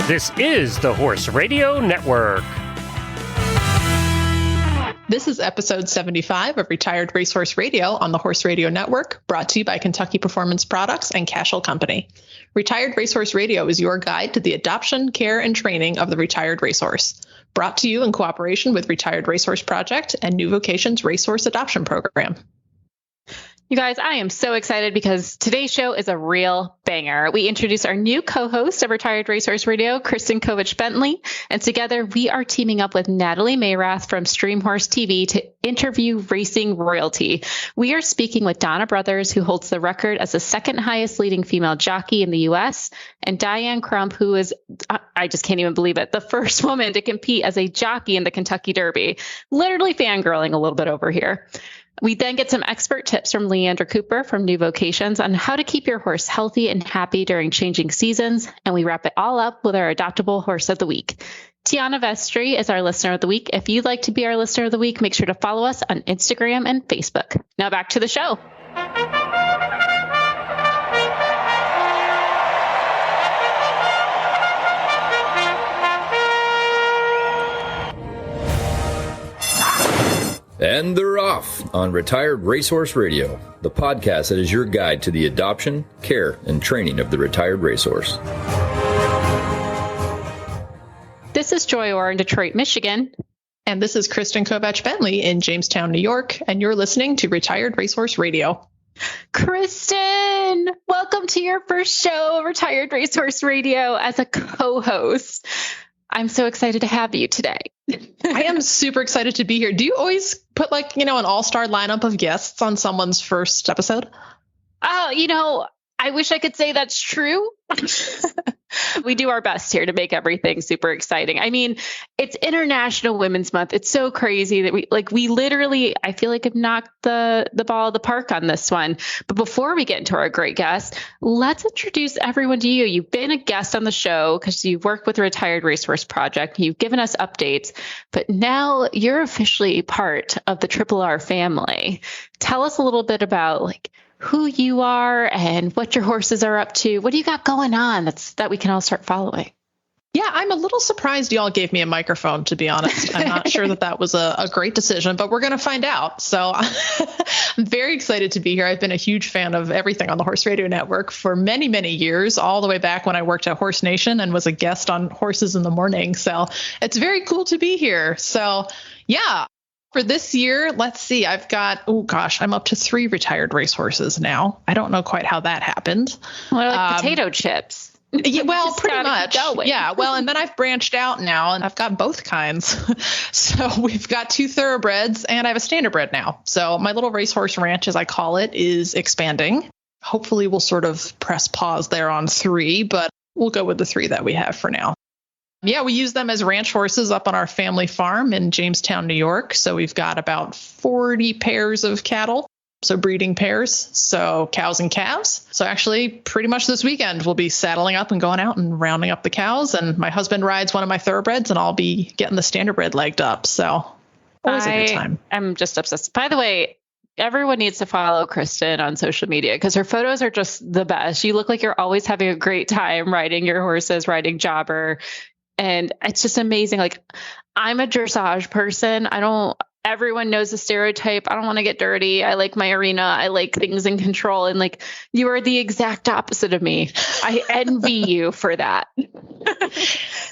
This is the Horse Radio Network. This is episode 75 of Retired Racehorse Radio on the Horse Radio Network, brought to you by Kentucky Performance Products and Cashel Company. Retired Racehorse Radio is your guide to the adoption, care, and training of the retired racehorse. Brought to you in cooperation with Retired Racehorse Project and New Vocations Racehorse Adoption Program. You guys, I am so excited because today's show is a real banger. We introduce our new co-host of Retired Racehorse Radio, Kristen Bentley, and together we are teaming up with Natalie Mayrath from Stream Horse TV to interview racing royalty. We are speaking with Donna Brothers, who holds the record as the second highest leading female jockey in the U.S., and Diane Crump, who is, I just can't even believe it, the first woman to compete as a jockey in the Kentucky Derby. Literally fangirling a little bit over here. We then get some expert tips from Leandra Cooper from New Vocations on how to keep your horse healthy and happy during changing seasons. And we wrap it all up with our adoptable horse of the week. Tiana Vestry is our listener of the week. If you'd like to be our listener of the week, make sure to follow us on Instagram and Facebook. Now back to the show. And they're off on Retired Racehorse Radio, the podcast that is your guide to the adoption, care, and training of the retired racehorse. This is Joy Orr in Detroit, Michigan. And this is Kristen Bentley in Jamestown, New York. And you're listening to Retired Racehorse Radio. Kristen, welcome to your first show of Retired Racehorse Radio as a co-host. I'm so excited to have you today. I am super excited to be here. Do you always put an all-star lineup of guests on someone's first episode? Oh, I wish I could say that's true. We do our best here to make everything super exciting. I mean, it's International Women's Month. It's so crazy that we literally, I feel like, have knocked the ball of the park on this one. But before we get into our great guest, let's introduce everyone to you. You've been a guest on the show because you've worked with the Retired Racehorse Project. You've given us updates, but now you're officially part of the Triple R family. Tell us a little bit about who you are and what your horses are up to. What do you got going on that we can all start following? Yeah, I'm a little surprised y'all gave me a microphone, to be honest. I'm not sure that was a great decision, but we're going to find out. So I'm very excited to be here. I've been a huge fan of everything on the Horse Radio Network for many, many years, all the way back when I worked at Horse Nation and was a guest on Horses in the Morning. So it's very cool to be here. So yeah. For this year, let's see, I've got, I'm up to 3 retired racehorses now. I don't know quite how that happened. Well, potato chips. Yeah, well, pretty much. Yeah, well, and then I've branched out now and I've got both kinds. So we've got 2 thoroughbreds and I have a standardbred now. So my little racehorse ranch, as I call it, is expanding. Hopefully we'll sort of press pause there on 3, but we'll go with the 3 that we have for now. Yeah, we use them as ranch horses up on our family farm in Jamestown, New York. So we've got about 40 pairs of cattle, so breeding pairs, so cows and calves. So actually, pretty much this weekend, we'll be saddling up and going out and rounding up the cows. And my husband rides one of my thoroughbreds, and I'll be getting the standardbred legged up. So always a good time. I'm just obsessed. By the way, everyone needs to follow Kristen on social media because her photos are just the best. You look like you're always having a great time riding your horses, riding jobber. And it's just amazing. I'm a dressage person. Everyone knows the stereotype. I don't want to get dirty. I like my arena. I like things in control. And you are the exact opposite of me. I envy you for that.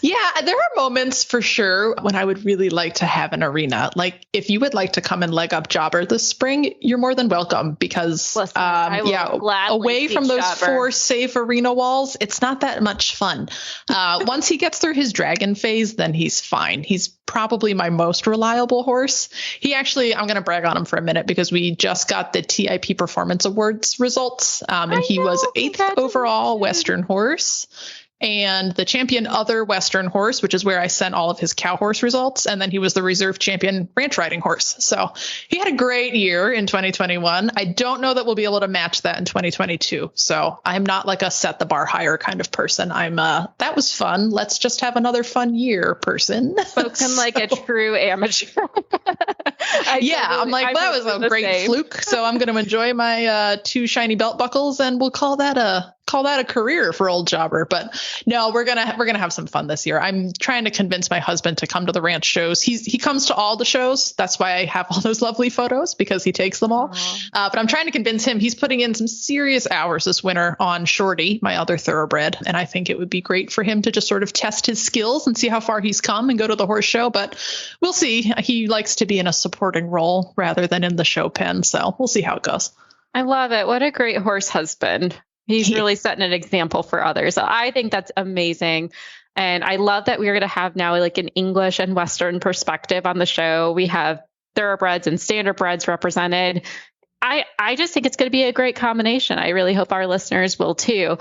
Yeah, there are moments for sure when I would really like to have an arena. If you would like to come and leg up jobber this spring, you're more than welcome because away from those jobber. 4 safe arena walls, it's not that much fun. Once he gets through his dragon phase, then he's fine. He's probably my most reliable horse. He actually, I'm going to brag on him for a minute because we just got the TIP Performance Awards results. And he was 8th overall Western horse. and the champion other Western horse, which is where I sent all of his cow horse results. And then he was the reserve champion ranch riding horse. So he had a great year in 2021. I don't know that we'll be able to match that in 2022. So I'm not like a set the bar higher kind of person. I'm that was fun. Let's just have another fun year person. Spoken like a true amateur. I'm like, that was a great fluke. So I'm going to enjoy my 2 shiny belt buckles and we'll call that a call that a career for old Jobber. But no, we're gonna have some fun this year. I'm trying to convince my husband to come to the ranch shows. He comes to all the shows. That's why I have all those lovely photos, because he takes them all. But I'm trying to convince him. He's putting in some serious hours this winter on Shorty, my other thoroughbred, and I think it would be great for him to just sort of test his skills and see how far he's come and go to the horse show. But we'll see. He likes to be in a supporting role rather than in the show pen, so we'll see how it goes. I love it. What a great horse husband. He's really setting an example for others. So I think that's amazing. And I love that we're going to have now like an English and Western perspective on the show. We have thoroughbreds and standardbreds represented. I just think it's going to be a great combination. I really hope our listeners will too.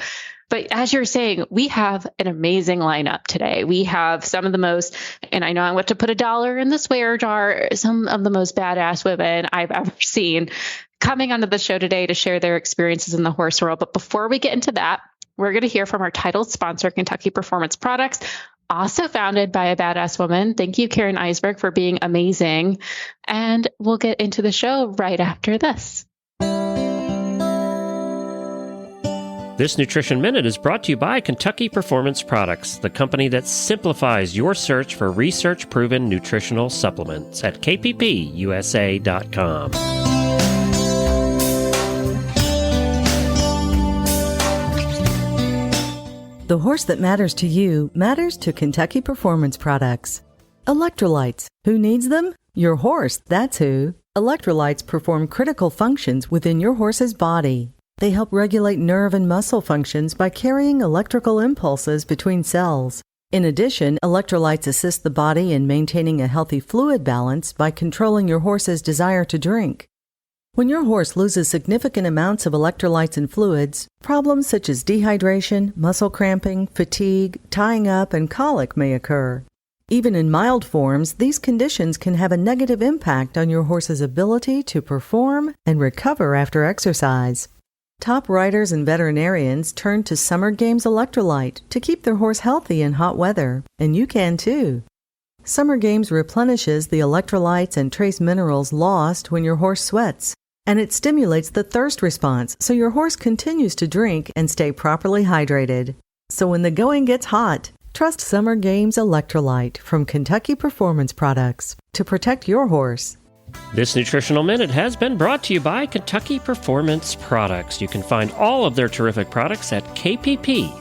But as you're saying, we have an amazing lineup today. We have some of the most, and I know I want to put $1 in the swear jar, some of the most badass women I've ever seen coming onto the show today to share their experiences in the horse world. But before we get into that, we're going to hear from our title sponsor, Kentucky Performance Products, also founded by a badass woman. Thank you, Karen Eisberg, for being amazing. And we'll get into the show right after this. This Nutrition Minute is brought to you by Kentucky Performance Products, the company that simplifies your search for research-proven nutritional supplements at kppusa.com. The horse that matters to you matters to Kentucky Performance Products. Electrolytes. Who needs them? Your horse, that's who. Electrolytes perform critical functions within your horse's body. They help regulate nerve and muscle functions by carrying electrical impulses between cells. In addition, electrolytes assist the body in maintaining a healthy fluid balance by controlling your horse's desire to drink. When your horse loses significant amounts of electrolytes and fluids, problems such as dehydration, muscle cramping, fatigue, tying up, and colic may occur. Even in mild forms, these conditions can have a negative impact on your horse's ability to perform and recover after exercise. Top riders and veterinarians turn to Summer Games Electrolyte to keep their horse healthy in hot weather, and you can too. Summer Games replenishes the electrolytes and trace minerals lost when your horse sweats, and it stimulates the thirst response so your horse continues to drink and stay properly hydrated. So when the going gets hot, trust Summer Games Electrolyte from Kentucky Performance Products to protect your horse. This Nutritional Minute has been brought to you by Kentucky Performance Products. You can find all of their terrific products at kppusa.com.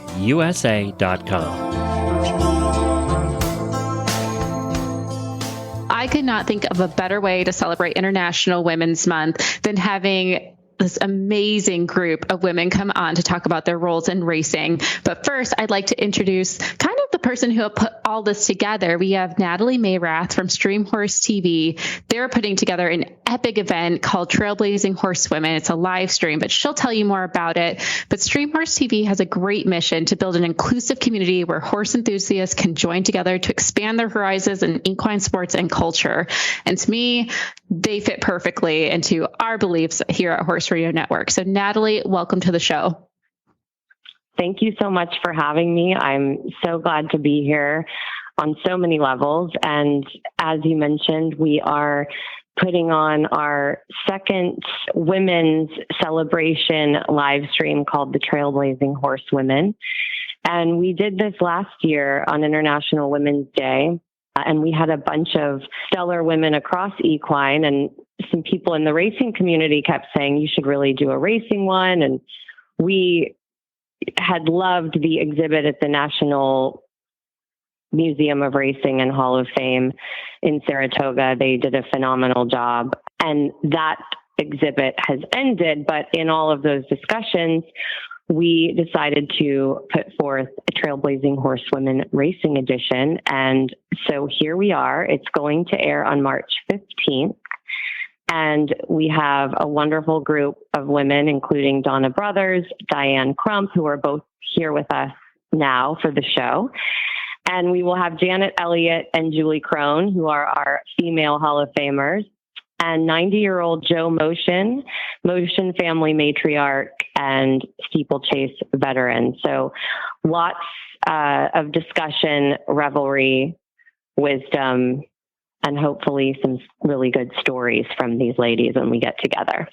I could not think of a better way to celebrate International Women's Month than having this amazing group of women come on to talk about their roles in racing. But first, I'd like to introduce kind of the person who put all this together. We have Natalie Mayrath from Stream Horse TV. They're putting together an epic event called Trailblazing Horsewomen. It's a live stream, but she'll tell you more about it. But Stream Horse TV has a great mission to build an inclusive community where horse enthusiasts can join together to expand their horizons in equine sports and culture. And to me, they fit perfectly into our beliefs here at Horse Radio Network. So Natalie, welcome to the show. Thank you so much for having me. I'm so glad to be here on so many levels. And as you mentioned, we are putting on our second women's celebration live stream called the Trailblazing Horsewomen. And we did this last year on International Women's Day. And we had a bunch of stellar women across equine, and some people in the racing community kept saying, you should really do a racing one. And we had loved the exhibit at the National Museum of Racing and Hall of Fame in Saratoga. They did a phenomenal job. And that exhibit has ended, but in all of those discussions, we decided to put forth a Trailblazing Horsewomen Racing Edition. And so here we are. It's going to air on March 15th. And we have a wonderful group of women, including Donna Brothers, Diane Crump, who are both here with us now for the show. And we will have Janet Elliott and Julie Crone, who are our female Hall of Famers, and 90-year-old Joe Motion family matriarch, and steeplechase veteran. So lots of discussion, revelry, wisdom, and hopefully some really good stories from these ladies when we get together.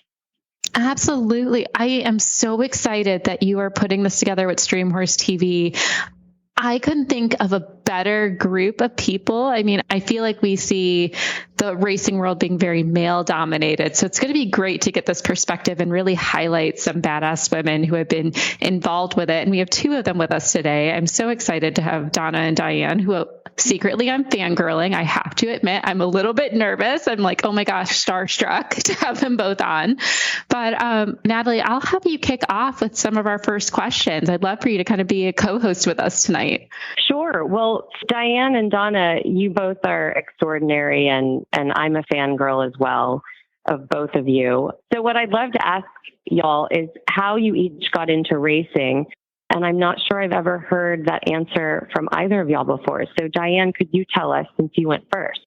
Absolutely. I am so excited that you are putting this together with Streamhorse TV. I couldn't think of a better group of people. I mean, I feel like we see the racing world being very male dominated. So it's going to be great to get this perspective and really highlight some badass women who have been involved with it. And we have two of them with us today. I'm so excited to have Donna and Diane, who secretly I'm fangirling. I have to admit, I'm a little bit nervous. I'm like, oh my gosh, starstruck to have them both on. But Natalie, I'll have you kick off with some of our first questions. I'd love for you to kind of be a co-host with us tonight. Sure. Well, Diane and Donna, you both are extraordinary, and I'm a fangirl as well of both of you. So what I'd love to ask y'all is how you each got into racing. And I'm not sure I've ever heard that answer from either of y'all before. So Diane, could you tell us since you went first?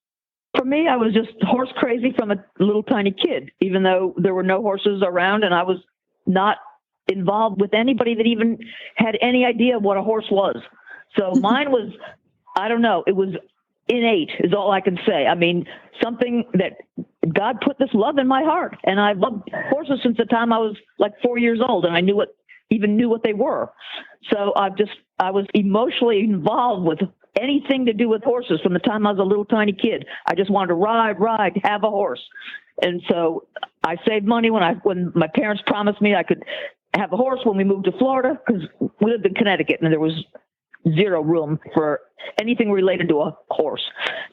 For me, I was just horse crazy from a little tiny kid, even though there were no horses around and I was not involved with anybody that even had any idea what a horse was. So mine was, I don't know, it was innate is all I can say. I mean, something that God put this love in my heart. And I've loved horses since the time I was like 4 years old, and I knew what they were. So I was emotionally involved with anything to do with horses from the time I was a little tiny kid. I just wanted to ride, have a horse. And so I saved money when my parents promised me I could have a horse when we moved to Florida, because we lived in Connecticut and there was zero room for anything related to a horse.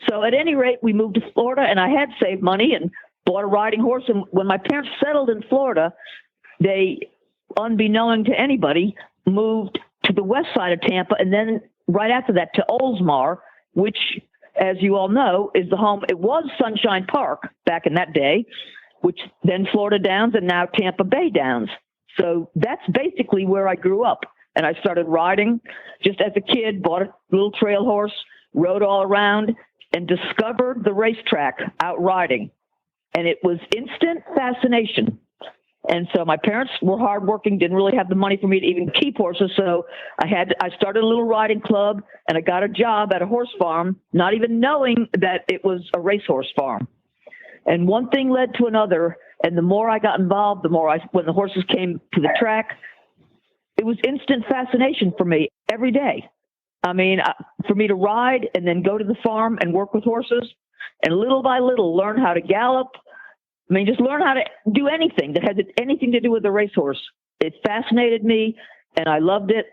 So at any rate, we moved to Florida and I had saved money and bought a riding horse. And when my parents settled in Florida, they, unbeknown to anybody, moved to the west side of Tampa, and then right after that to Oldsmar, which, as you all know, is the home. It was Sunshine Park back in that day, which then Florida Downs and now Tampa Bay Downs. So that's basically where I grew up. And I started riding just as a kid, bought a little trail horse, rode all around, and discovered the racetrack out riding. And it was instant fascination. And so my parents were hardworking, didn't really have the money for me to even keep horses. So I started a little riding club, and I got a job at a horse farm, not even knowing that it was a racehorse farm. And one thing led to another. And the more I got involved, when the horses came to the track, it was instant fascination for me every day. I mean, for me to ride and then go to the farm and work with horses and little by little learn how to gallop. I mean, just learn how to do anything that had anything to do with a racehorse. It fascinated me and I loved it.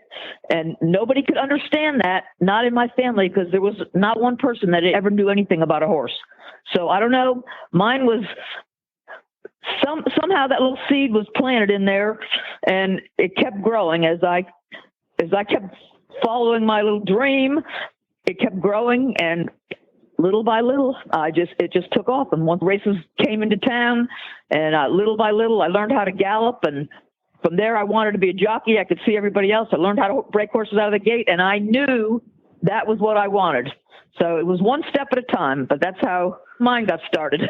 And nobody could understand that, not in my family, because there was not one person that ever knew anything about a horse. So I don't know. Mine was somehow that little seed was planted in there, and it kept growing as I kept following my little dream. It kept growing, and little by little, it just took off. And once races came into town, and little by little, I learned how to gallop. And from there, I wanted to be a jockey. I could see everybody else. I learned how to break horses out of the gate, and I knew that was what I wanted. So it was one step at a time, but that's how mine got started.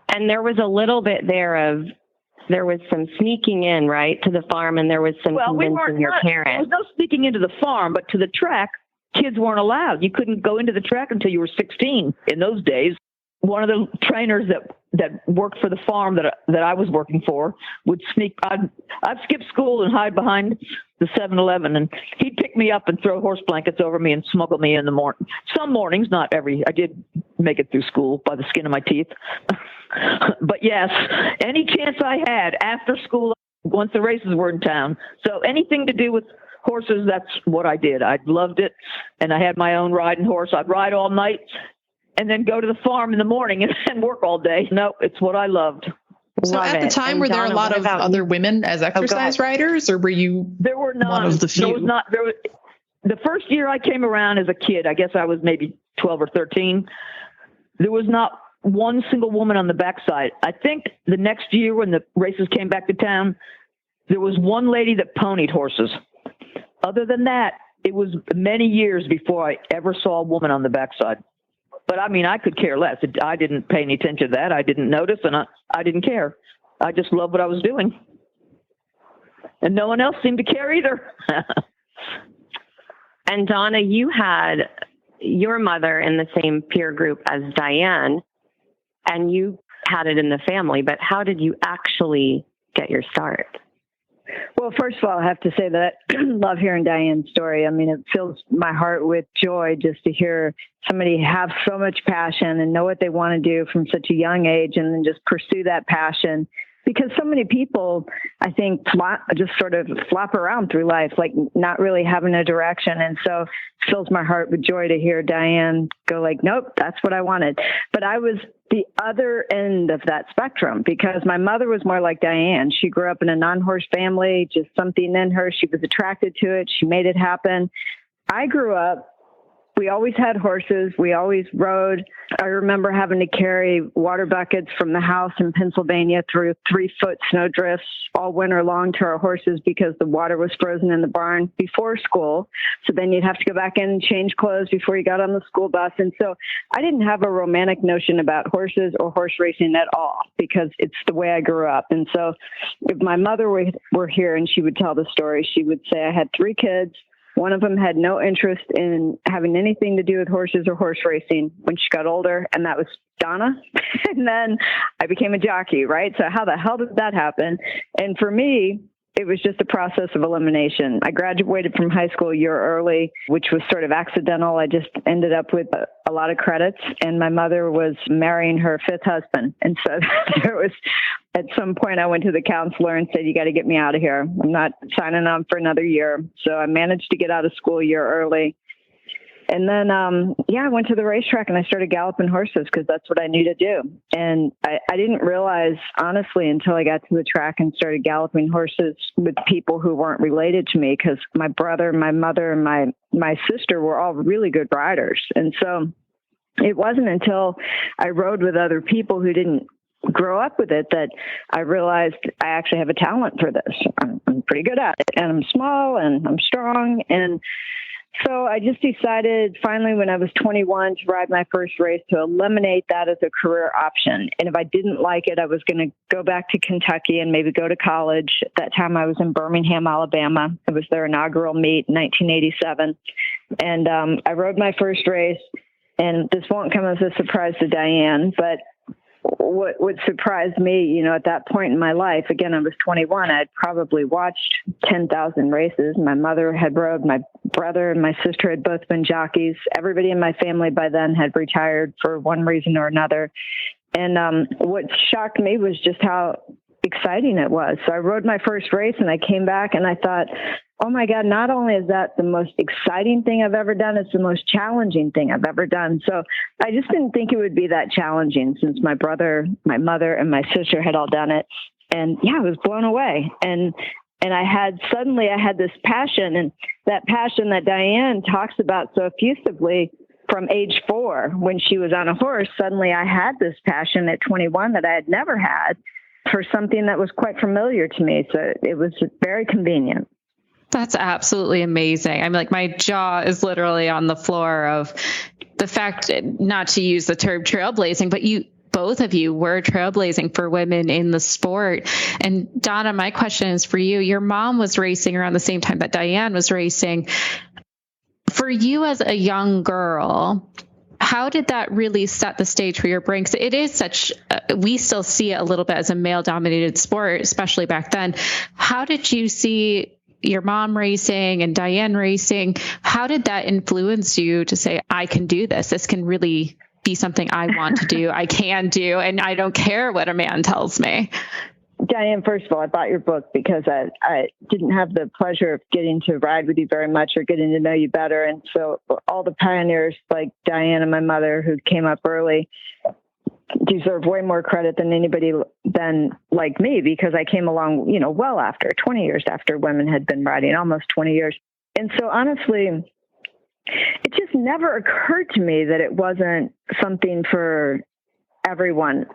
And there was a little bit there was some sneaking in, right, to the farm, and there was some convincing your parents. There was no sneaking into the farm, but to the track, kids weren't allowed. You couldn't go into the track until you were 16 in those days. One of the trainers that worked for the farm that I was working for would sneak. I'd skip school and hide behind the 7-Eleven, and he'd pick me up and throw horse blankets over me and smuggle me in the morning. Some mornings, not every. I did make it through school by the skin of my teeth. But yes, any chance I had after school, once the races were in town. So anything to do with horses, that's what I did. I loved it. And I had my own riding horse. I'd ride all night and then go to the farm in the morning and work all day. No, it's what I loved. So at the time, were there a lot of other women as exercise riders, or were you there were none. One of the few? The first year I came around as a kid, I guess I was maybe 12 or 13, there was not one single woman on the backside. I think the next year when the races came back to town, there was one lady that ponied horses. Other than that, it was many years before I ever saw a woman on the backside. But I mean, I could care less. I didn't pay any attention to that. I didn't notice, and I didn't care. I just loved what I was doing. And no one else seemed to care either. And Donna, you had your mother in the same peer group as Diane, and you had it in the family, but how did you actually get your start? Well, first of all, I have to say that I love hearing Diane's story. I mean, it fills my heart with joy just to hear somebody have so much passion and know what they want to do from such a young age and then just pursue that passion. Because so many people, I think, just sort of flop around through life, like not really having a direction. And so it fills my heart with joy to hear Diane go like, nope, that's what I wanted. But I was the other end of that spectrum because my mother was more like Diane. She grew up in a non-horse family, just something in her. She was attracted to it. She made it happen. I grew up. We always had horses. We always rode. I remember having to carry water buckets from the house in Pennsylvania through 3-foot snow drifts all winter long to our horses because the water was frozen in the barn before school. So then you'd have to go back in and change clothes before you got on the school bus. And so I didn't have a romantic notion about horses or horse racing at all because it's the way I grew up. And so if my mother were here and she would tell the story, she would say I had 3 kids. One of them had no interest in having anything to do with horses or horse racing when she got older, and that was Donna. And then I became a jockey, right? So how the hell did that happen? And for me, it was just a process of elimination. I graduated from high school a year early, which was sort of accidental. I just ended up with a lot of credits, and my mother was marrying her 5th husband. And so there was, at some point, I went to the counselor and said, you got to get me out of here. I'm not signing on for another year. So I managed to get out of school a year early. And then, I went to the racetrack and I started galloping horses because that's what I knew to do. And I didn't realize, honestly, until I got to the track and started galloping horses with people who weren't related to me, because my brother, my mother, and my sister were all really good riders. And so it wasn't until I rode with other people who didn't grow up with it that I realized I actually have a talent for this. I'm pretty good at it, and I'm small and I'm strong. And so I just decided finally when I was 21 to ride my first race to eliminate that as a career option. And if I didn't like it, I was going to go back to Kentucky and maybe go to college. At that time, I was in Birmingham, Alabama. It was their inaugural meet in 1987. And I rode my first race. And this won't come as a surprise to Diane, but what surprised me, at that point in my life, again, I was 21, I'd probably watched 10,000 races. My mother had rode, my brother and my sister had both been jockeys. Everybody in my family by then had retired for one reason or another. And what shocked me was just how exciting it was. So I rode my first race and I came back and I thought, oh my God, not only is that the most exciting thing I've ever done, it's the most challenging thing I've ever done. So I just didn't think it would be that challenging since my brother, my mother, and my sister had all done it. And I was blown away. And I had this passion, and that passion that Diane talks about so effusively from age 4 when she was on a horse, suddenly I had this passion at 21 that I had never had for something that was quite familiar to me. So it was very convenient. That's absolutely amazing. I'm like, my jaw is literally on the floor of the fact, not to use the term trailblazing, but both of you were trailblazing for women in the sport. And Donna, my question is for you. Your mom was racing around the same time that Diane was racing. For you as a young girl, how did that really set the stage for your brain? Because it is we still see it a little bit as a male-dominated sport, especially back then. How did you see your mom racing and Diane racing? How did that influence you to say, I can do this? This can really be something I want to do, I can do, and I don't care what a man tells me. Diane, first of all, I bought your book because I didn't have the pleasure of getting to ride with you very much or getting to know you better. And so all the pioneers like Diane and my mother who came up early deserve way more credit than anybody like me, because I came along, well after 20 years after women had been riding, almost 20 years. And so honestly, it just never occurred to me that it wasn't something for everyone.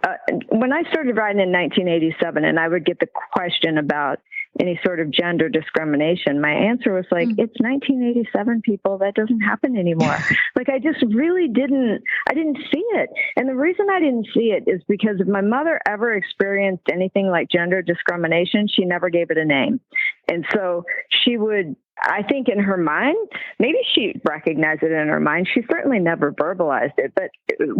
When I started riding in 1987 and I would get the question about any sort of gender discrimination, my answer was like, it's 1987, people. That doesn't happen anymore. Like, I just really I didn't see it. And the reason I didn't see it is because if my mother ever experienced anything like gender discrimination, she never gave it a name. And so she would I think in her mind, maybe she recognized it in her mind. She certainly never verbalized it. But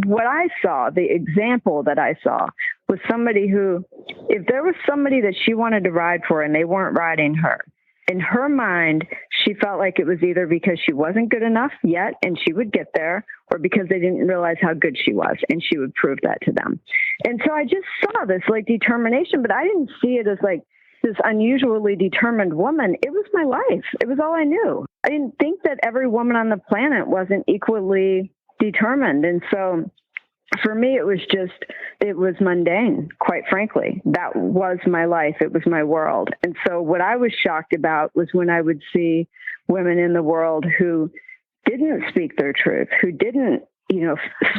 what I saw, the example that I saw, was somebody who, if there was somebody that she wanted to ride for and they weren't riding her, in her mind, she felt like it was either because she wasn't good enough yet and she would get there, or because they didn't realize how good she was and she would prove that to them. And so I just saw this like determination, but I didn't see it as like this unusually determined woman. It was my life. It was all I knew. I didn't think that every woman on the planet wasn't equally determined. And so for me, it was mundane, quite frankly. That was my life. It was my world. And so what I was shocked about was when I would see women in the world who didn't speak their truth, who didn't,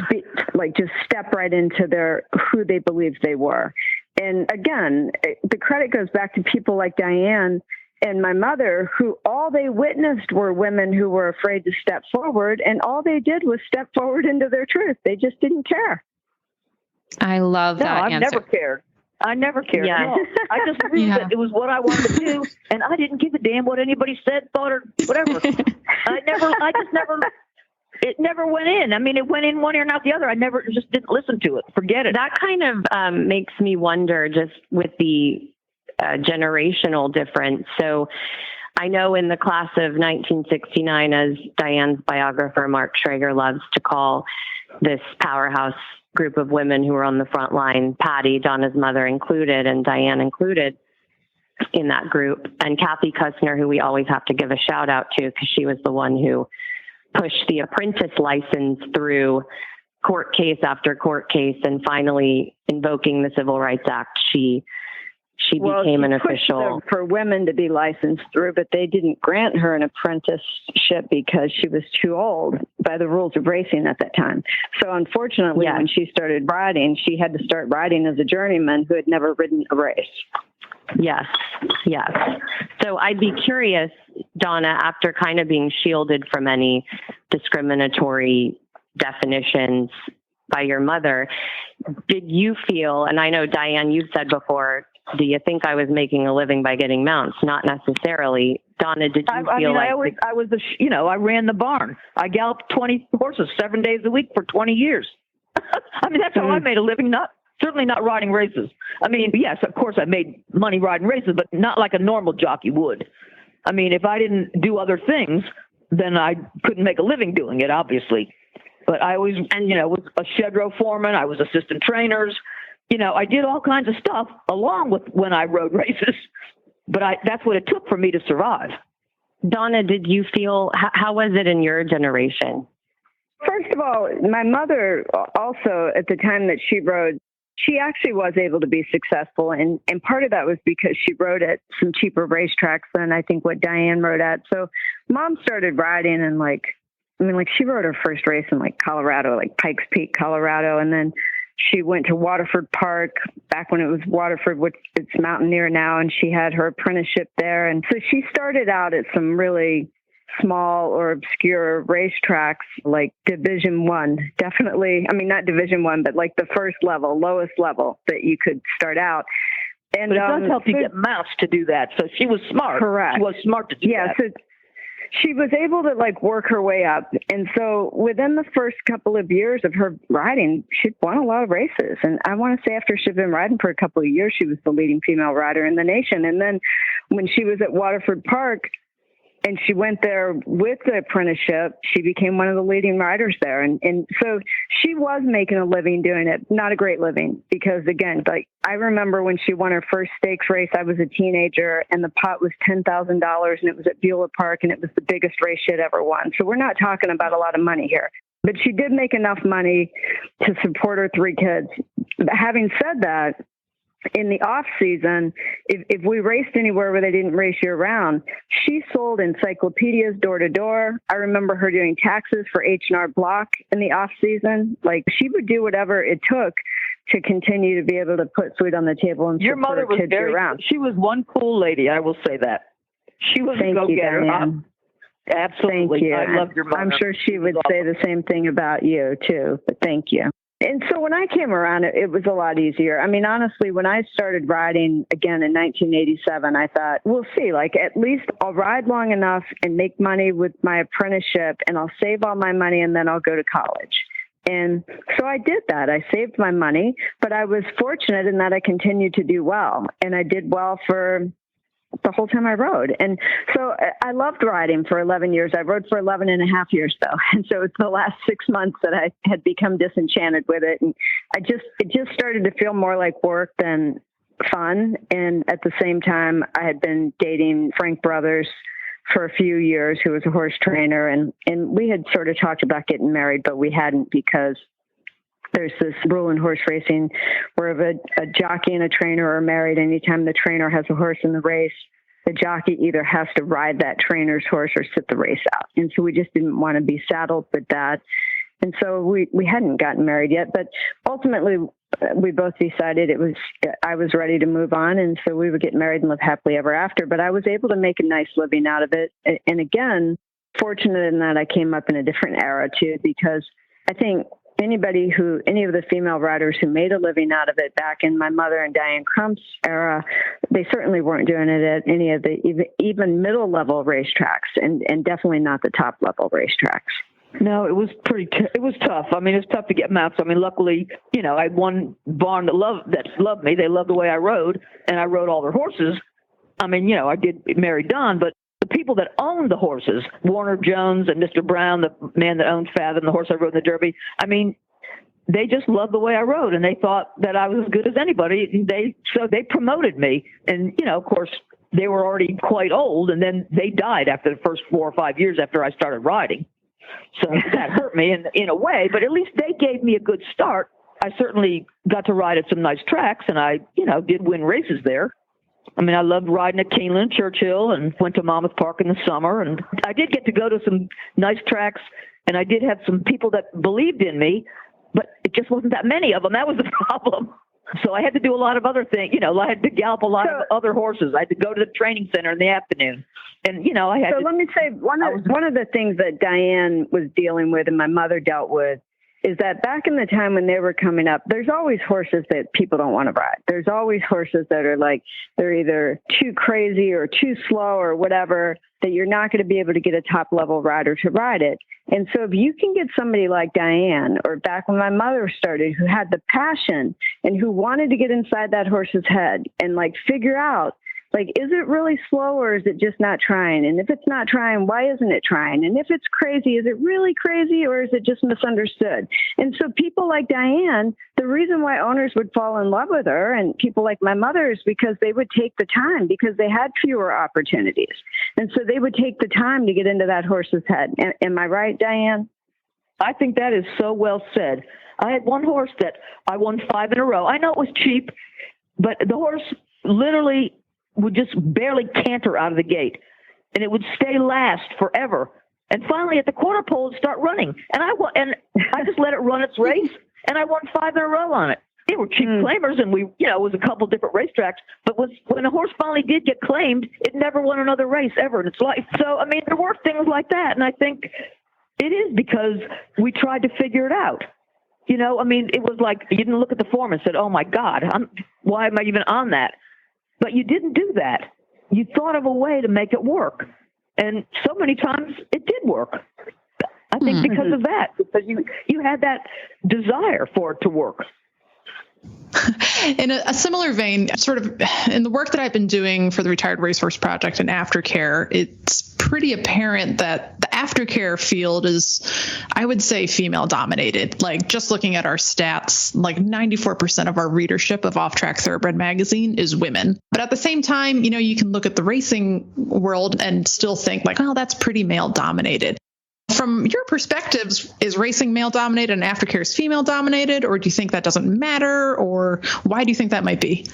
speak, like just step right into who they believed they were. And again, the credit goes back to people like Diane and my mother, who all they witnessed were women who were afraid to step forward, and all they did was step forward into their truth. They just didn't care. I love that answer. I never cared. Yeah. No, I just knew that it was what I wanted to do, and I didn't give a damn what anybody said, thought, or whatever. It never went in. I mean, it went in one ear and out the other. I just didn't listen to it. Forget it. That kind of makes me wonder, just with the generational difference. So I know in the class of 1969, as Diane's biographer, Mark Schrager, loves to call this powerhouse group of women who were on the front line, Patty, Donna's mother included, and Diane included in that group, and Kathy Kussner, who we always have to give a shout out to because she was the one who pushed the apprentice license through court case after court case, and finally invoking the Civil Rights Act, she became an official. For women to be licensed through, but they didn't grant her an apprenticeship because she was too old by the rules of racing at that time. So unfortunately, when she started riding, she had to start riding as a journeyman who had never ridden a race. Yes. So I'd be curious, Donna, after kind of being shielded from any discriminatory definitions by your mother, did you feel, and I know, Diane, you've said before, do you think I was making a living by getting mounts? Not necessarily. Donna, did you feel like... I ran the barn. I galloped 20 horses 7 days a week for 20 years. I mean, that's how I made a living, certainly not riding races. I mean, yes, of course I made money riding races, but not like a normal jockey would. I mean, if I didn't do other things, then I couldn't make a living doing it, obviously. But I always, was a shed row foreman. I was assistant trainers. I did all kinds of stuff along with when I rode races, but that's what it took for me to survive. Donna, did you feel, how was it in your generation? First of all, my mother also, at the time that she rode, she actually was able to be successful. And part of that was because she rode at some cheaper racetracks than I think what Diane rode at. So Mom started riding and she rode her first race in Colorado, Pikes Peak, Colorado. And then she went to Waterford Park back when it was Waterford, which it's Mountaineer now. And she had her apprenticeship there. And so she started out at some really small or obscure racetracks, like Division I, definitely. I mean, not Division I, but like the first level, lowest level that you could start out. And but it does help you get mounts to do that. So she was smart. Correct. She was smart to do that. So she was able to work her way up. And so within the first couple of years of her riding, she'd won a lot of races. And I want to say after she'd been riding for a couple of years, she was the leading female rider in the nation. And then when she was at Waterford Park, and she went there with the apprenticeship, she became one of the leading riders there. And so she was making a living doing it, not a great living, because again, I remember when she won her first stakes race, I was a teenager and the pot was $10,000 and it was at Beulah Park and it was the biggest race she had ever won. So we're not talking about a lot of money here, but she did make enough money to support her 3 kids. Having said that, in the off season, if we raced anywhere where they didn't race year round, she sold encyclopedias door to door. I remember her doing taxes for H&R Block in the off season. She would do whatever it took to continue to be able to put food on the table and your mother was very around. She was one cool lady, I will say that. She was a go-getter. Absolutely. Thank you. I love your mother. I'm sure she would say the same thing about you too, but thank you. And so when I came around, it was a lot easier. I mean, honestly, when I started riding again in 1987, I thought, we'll see, like, at least I'll ride long enough and make money with my apprenticeship, and I'll save all my money, and then I'll go to college. And so I did that. I saved my money, but I was fortunate in that I continued to do well. And I did well for the whole time I rode. And so I loved riding for 11 years. I rode for 11 and a half years, though. And so it's the last 6 months that I had become disenchanted with it. And it just started to feel more like work than fun. And at the same time, I had been dating Frank Brothers for a few years, who was a horse trainer. And we had sort of talked about getting married, but we hadn't, because there's this rule in horse racing where if a jockey and a trainer are married, anytime the trainer has a horse in the race, the jockey either has to ride that trainer's horse or sit the race out. And so we just didn't want to be saddled with that. And so we hadn't gotten married yet, but ultimately we both decided I was ready to move on. And so we would get married and live happily ever after. But I was able to make a nice living out of it. And again, fortunate in that I came up in a different era too, because I think any of the female riders who made a living out of it back in my mother and Diane Crump's era, they certainly weren't doing it at any of the even middle level racetracks, and definitely not the top level racetracks. No, it was it was tough. I mean, it's tough to get mounts. I mean, luckily, I had one barn that loved me. They loved the way I rode, and I rode all their horses. I mean, I did marry Don, but the people that owned the horses, Warner Jones and Mr. Brown, the man that owned Fathom, the horse I rode in the Derby, I mean, they just loved the way I rode, and they thought that I was as good as anybody. So they promoted me. And, of course, they were already quite old, and then they died after the first 4 or 5 years after I started riding. So that hurt me in a way, but at least they gave me a good start. I certainly got to ride at some nice tracks, and I, did win races there. I mean, I loved riding at Keeneland, Churchill, and went to Monmouth Park in the summer. And I did get to go to some nice tracks, and I did have some people that believed in me, but it just wasn't that many of them. That was the problem. So I had to do a lot of other things. I had to gallop a lot of other horses. I had to go to the training center in the afternoon. And, I had let me say, one of the things that Diane was dealing with and my mother dealt with is that back in the time when they were coming up, there's always horses that people don't want to ride. There's always horses that are like, they're either too crazy or too slow or whatever, that you're not going to be able to get a top level rider to ride it. And so if you can get somebody like Diane, or back when my mother started, who had the passion and who wanted to get inside that horse's head and like figure out, like, is it really slow or is it just not trying? And if it's not trying, why isn't it trying? And if it's crazy, is it really crazy or is it just misunderstood? And so people like Diane, the reason why owners would fall in love with her and people like my mother is because they would take the time, because they had fewer opportunities. And so they would take the time to get into that horse's head. Am I right, Diane? I think that is so well said. I had one horse that I won 5 in a row. I know it was cheap, but the horse literally would just barely canter out of the gate, and it would stay last forever. And finally, at the quarter pole, it would start running, and I just let it run its race, and I won 5 in a row on it. They were cheap claimers, and it was a couple different racetracks. But when a horse finally did get claimed, it never won another race ever in its life. So, I mean, there were things like that, and I think it is because we tried to figure it out. I mean, it was like you didn't look at the form and said, "Oh my God, why am I even on that?" But you didn't do that. You thought of a way to make it work. And so many times it did work. I think because of that, because you had that desire for it to work. In a similar vein, sort of in the work that I've been doing for the Retired Racehorse Project and aftercare, it's pretty apparent that the aftercare field is, I would say, female dominated. Like, just looking at our stats, like 94% of our readership of Off Track Thoroughbred magazine is women. But at the same time, you can look at the racing world and still think like, oh, that's pretty male dominated. From your perspectives, is racing male dominated and aftercare is female dominated, or do you think that doesn't matter, or why do you think that might be?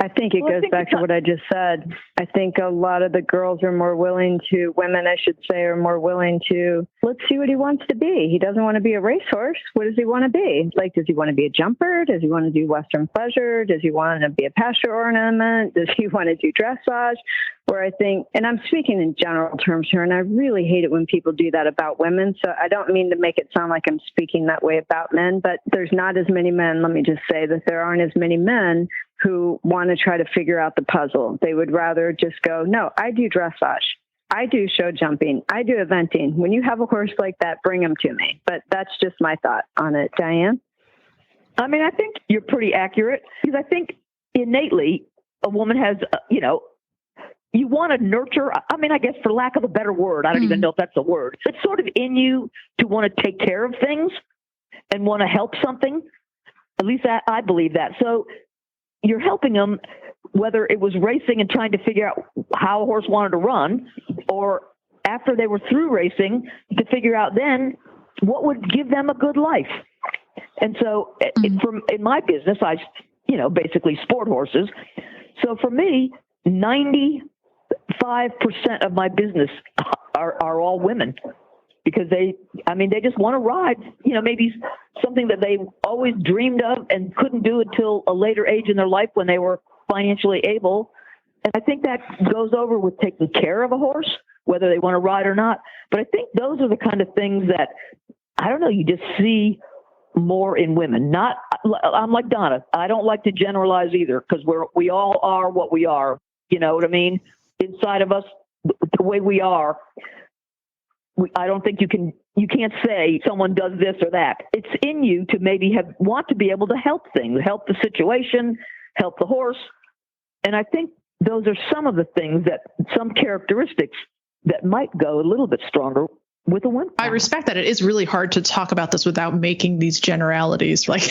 I think it goes back to what I just said. I think a lot of the girls are more willing to, women I should say, are more willing to, let's see what he wants to be. He doesn't want to be a racehorse. What does he want to be? Like, does he want to be a jumper? Does he want to do Western pleasure? Does he want to be a pasture ornament? Does he want to do dressage? where I think, and I'm speaking in general terms here, and I really hate it when people do that about women. So I don't mean to make it sound like I'm speaking that way about men, but there's not as many men. Let me just say that there aren't as many men who want to try to figure out the puzzle. They would rather just go, no, I do dressage. I do show jumping. I do eventing. When you have a horse like that, bring him to me. But that's just my thought on it. Diane? I mean, I think you're pretty accurate, because I think innately a woman has, you want to nurture. I mean, I guess for lack of a better word, I don't even know if that's a word. It's sort of in you to want to take care of things and want to help something. At least I believe that. So you're helping them, whether it was racing and trying to figure out how a horse wanted to run, or after they were through racing to figure out then what would give them a good life. And so in my business, I, basically sport horses. So for me, 95% of my business are all women, because they just want to ride, maybe something that they always dreamed of and couldn't do until a later age in their life when they were financially able. And I think that goes over with taking care of a horse, whether they want to ride or not. But I think those are the kind of things that, I don't know, you just see more in women. I'm like Donna. I don't like to generalize either, because we all are what we are. You know what I mean? Inside of us, the way we are, I don't think you can't say someone does this or that. It's in you to maybe want to be able to help things, help the situation, help the horse. And I think those are some of the things, some characteristics that might go a little bit stronger with a woman. I respect that. It is really hard to talk about this without making these generalities. Like,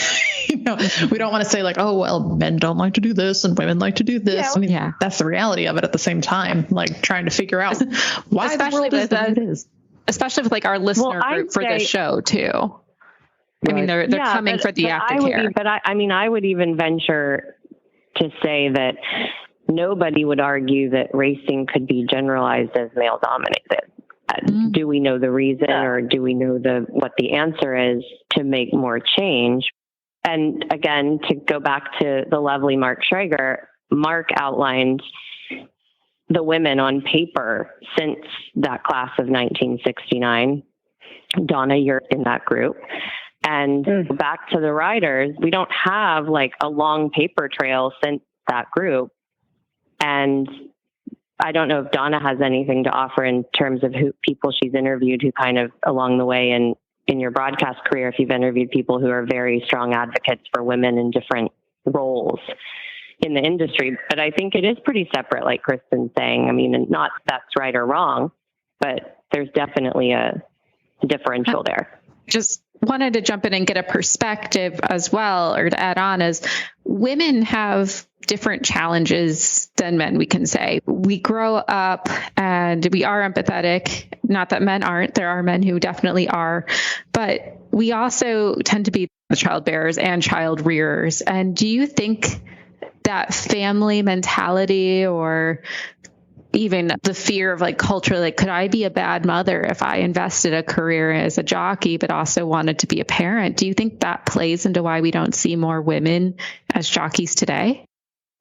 we don't want to say like, oh, well, men don't like to do this and women like to do this. Yeah. I mean, that's the reality of it at the same time, like trying to figure out why the world is the way it is. Especially with like our listener group for this show too. Right. I mean, they're coming for the aftercare. I would even venture to say that nobody would argue that racing could be generalized as male dominated. Do we know the reason, or do we know what the answer is to make more change? And again, to go back to the lovely Mark Schrager, Mark outlined the women on paper since that class of 1969. Donna, you're in that group. And back to the riders, we don't have like a long paper trail since that group. And I don't know if Donna has anything to offer in terms of people she's interviewed who kind of along the way in your broadcast career, if you've interviewed people who are very strong advocates for women in different roles in the industry. But I think it is pretty separate, like Kristen's saying. I mean, not that's right or wrong, but there's definitely a differential there. Just wanted to jump in and get a perspective as well, or to add on, is women have different challenges than men, we can say. We grow up and we are empathetic. Not that men aren't. There are men who definitely are. But we also tend to be the child bearers and child rearers. And do you think that family mentality, or even the fear of like culture, like, could I be a bad mother if I invested a career as a jockey, but also wanted to be a parent? Do you think that plays into why we don't see more women as jockeys today?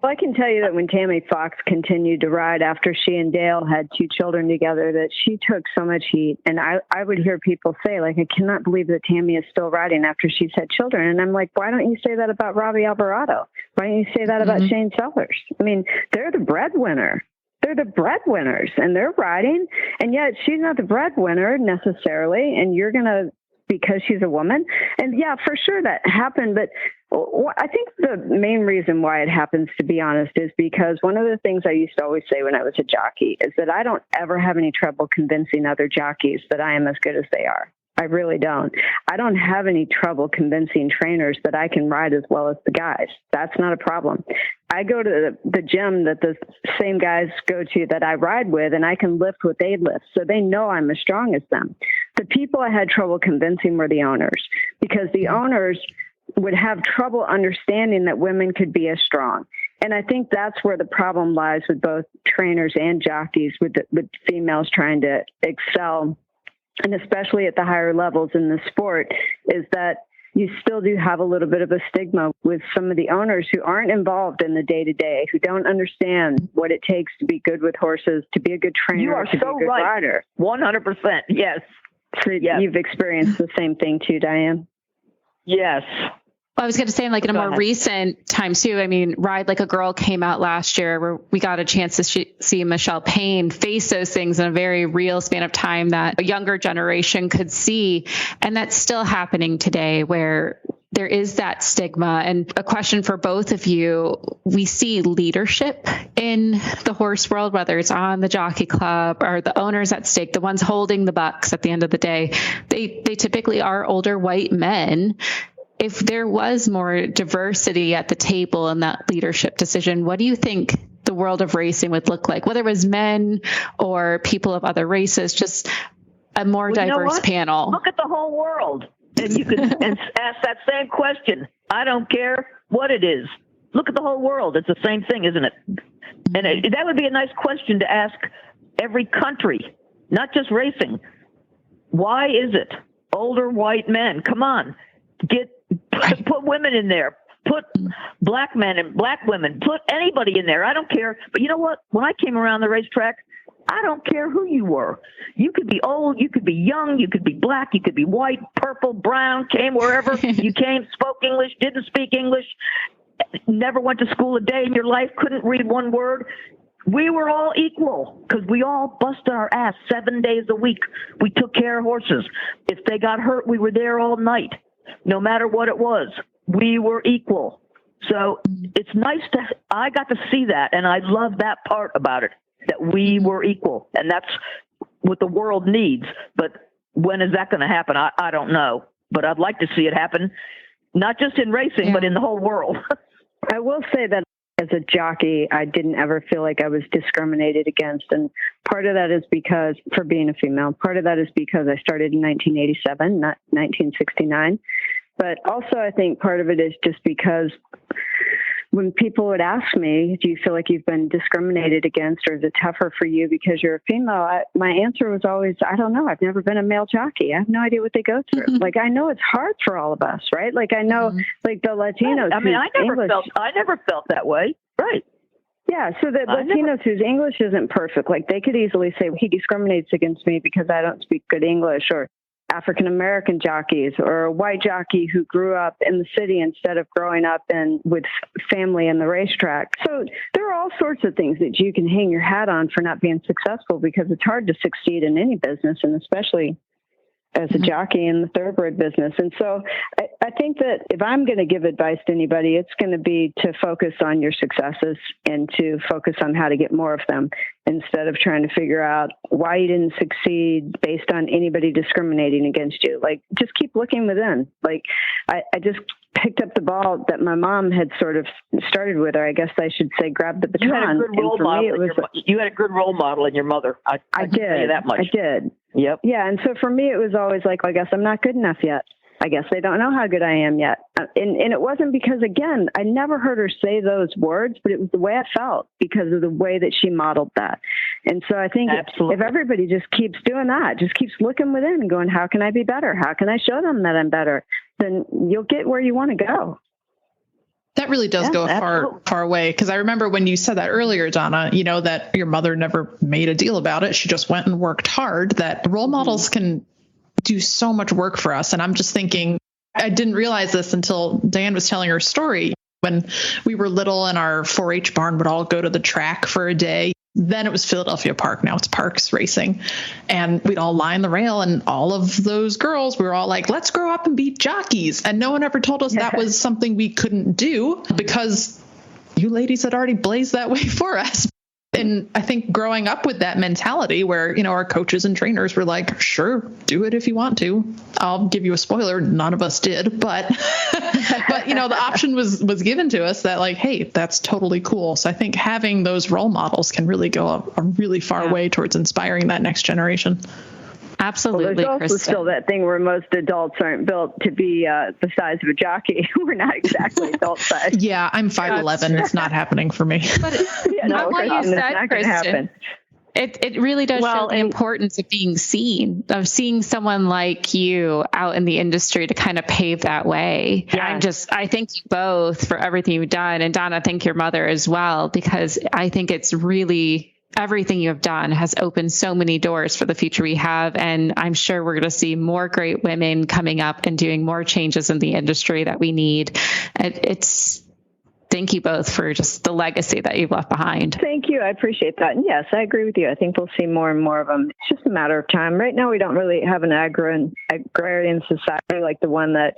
Well, I can tell you that when Tammy Fox continued to ride after she and Dale had 2 children together, that she took so much heat. And I would hear people say, like, I cannot believe that Tammy is still riding after she's had children. And I'm like, why don't you say that about Robbie Alvarado? Why don't you say that about Shane Sellers? I mean, they're the breadwinner. They're the breadwinners, and they're riding. And yet she's not the breadwinner necessarily. And you're going to, because she's a woman. And yeah, for sure that happened. But I think the main reason why it happens, to be honest, is because one of the things I used to always say when I was a jockey is that I don't ever have any trouble convincing other jockeys that I am as good as they are. I really don't. I don't have any trouble convincing trainers that I can ride as well as the guys. That's not a problem. I go to the gym that the same guys go to that I ride with, and I can lift what they lift. So they know I'm as strong as them. The people I had trouble convincing were the owners, because the owners would have trouble understanding that women could be as strong. And I think that's where the problem lies with both trainers and jockeys, with females trying to excel, and especially at the higher levels in the sport, is that you still do have a little bit of a stigma with some of the owners who aren't involved in the day-to-day, who don't understand what it takes to be good with horses, to be a good trainer, you are to so be a good right. rider. 100%. Yes. So Yes. You've experienced the same thing too, Diane? Yes. I was going to say, like in a more recent time too, I mean, Ride Like a Girl came out last year where we got a chance to see Michelle Payne face those things in a very real span of time that a younger generation could see. And that's still happening today, where there is that stigma. And a question for both of you, we see leadership in the horse world, whether it's on the jockey club or the owners at stake, the ones holding the bucks at the end of the day. They typically are older white men. If there was more diversity at the table in that leadership decision, what do you think the world of racing would look like? Whether it was men or people of other races, just a more diverse panel. Look at the whole world, and you can ask that same question. I don't care what it is. Look at the whole world. It's the same thing, isn't it? And that would be a nice question to ask every country, not just racing. Why is it older white men? Come on. Put women in there, put black men and black women, put anybody in there. I don't care. But you know what? When I came around the racetrack, I don't care who you were. You could be old, you could be young, you could be black, you could be white, purple, brown, came wherever you came, spoke English, didn't speak English, never went to school a day in your life, couldn't read one word. We were all equal because we all busted our ass 7 days a week. We took care of horses. If they got hurt, we were there all night. No matter what it was, we were equal. So it's nice I got to see that, and I love that part about it, that we were equal, and that's what the world needs. But when is that going to happen? I don't know, but I'd like to see it happen, not just in racing, but in the whole world. I will say that as a jockey, I didn't ever feel like I was discriminated against. And part of that is because, for being a female, part of that is because I started in 1987, not 1969. But also I think part of it is just because when people would ask me, do you feel like you've been discriminated against, or is it tougher for you because you're a female? My answer was always, I don't know. I've never been a male jockey. I have no idea what they go through. Mm-hmm. Like, I know it's hard for all of us, right? Like, I know, like the Latinos. I mean, I never felt that way. Right. Yeah, so the Latinos whose English isn't perfect, like they could easily say he discriminates against me because I don't speak good English, or African-American jockeys, or a white jockey who grew up in the city instead of growing up with family in the racetrack. So there are all sorts of things that you can hang your hat on for not being successful, because it's hard to succeed in any business, and especially as a jockey in the thoroughbred business. And so I think that if I'm going to give advice to anybody, it's going to be to focus on your successes and to focus on how to get more of them, instead of trying to figure out why you didn't succeed based on anybody discriminating against you. Like, just keep looking within. Like, I just picked up the ball that my mom had sort of started with, or I guess I should say grabbed the baton. You had a good role model. You had a good role model in your mother. I did. Tell you that much. I did. Yep. Yeah. And so for me, it was always like, I guess I'm not good enough yet. I guess they don't know how good I am yet. And it wasn't because, again, I never heard her say those words, but it was the way I felt because of the way that she modeled that. And so I think if everybody just keeps doing that, just keeps looking within and going, how can I be better? How can I show them that I'm better? Then you'll get where you want to go. That really does go a far away. Because I remember when you said that earlier, Donna, you know, that your mother never made a deal about it. She just went and worked hard, that role models can do so much work for us. And I'm just thinking, I didn't realize this until Diane was telling her story. When we were little and our 4-H barn would all go to the track for a day. Then it was Philadelphia Park. Now it's Parks Racing. And we'd all line the rail, and all of those girls, we were all like, let's grow up and be jockeys. And no one ever told us that was something we couldn't do, because you ladies had already blazed that way for us. And I think growing up with that mentality where, you know, our coaches and trainers were like, sure, do it if you want to. I'll give you a spoiler. None of us did. But, but you know, the option was given to us that, like, hey, that's totally cool. So I think having those role models can really go a really far way towards inspiring that next generation. Absolutely. Well, there's also still that thing where most adults aren't built to be the size of a jockey. We're not exactly adult size. Yeah, I'm 5'11". It's not happening for me. But I want you said, Kristen, It really does show the importance of being seen, of seeing someone like you out in the industry to kind of pave that way. Yes. I thank you both for everything you've done. And Donna, thank your mother as well, because I think it's really everything you have done has opened so many doors for the future we have. And I'm sure we're going to see more great women coming up and doing more changes in the industry that we need. Thank you both for just the legacy that you've left behind. Thank you. I appreciate that. And yes, I agree with you. I think we'll see more and more of them. It's just a matter of time. Right now, we don't really have an agrarian society like the one that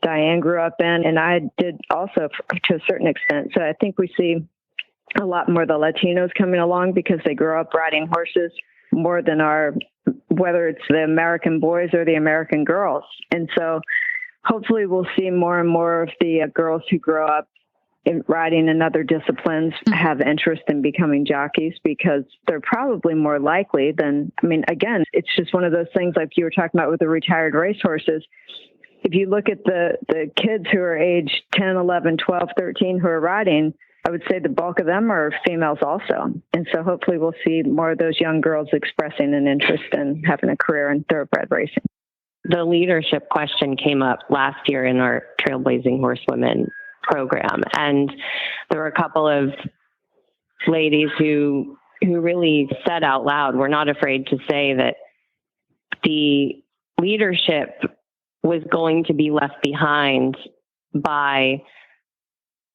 Diane grew up in, and I did also to a certain extent. So I think we see a lot more of the Latinos coming along because they grew up riding horses more than whether it's the American boys or the American girls. And so hopefully we'll see more and more of the girls who grow up in riding in other disciplines have interest in becoming jockeys, because they're probably more likely than, again, it's just one of those things like you were talking about with the retired racehorses. If you look at the kids who are age 10, 11, 12, 13 who are riding, I would say the bulk of them are females also. And so hopefully we'll see more of those young girls expressing an interest in having a career in thoroughbred racing. The leadership question came up last year in our Trailblazing Horsewomen program, and there were a couple of ladies who really said out loud, we're not afraid to say that the leadership was going to be left behind by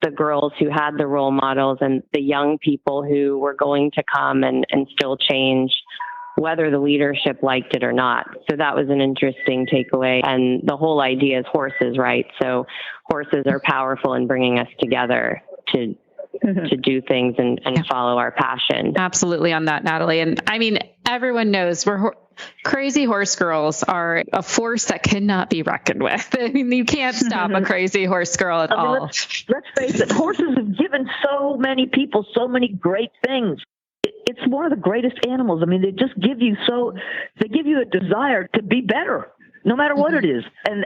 the girls who had the role models and the young people who were going to come and still change, whether the leadership liked it or not. So that was an interesting takeaway. And the whole idea is horses, right? So horses are powerful in bringing us together to do things and follow our passion. Absolutely on that, Natalie. And everyone knows crazy horse girls are a force that cannot be reckoned with. You can't stop a crazy horse girl at all. Let's face it, horses have given so many people so many great things. It's one of the greatest animals. They just give you a desire to be better, no matter what it is. And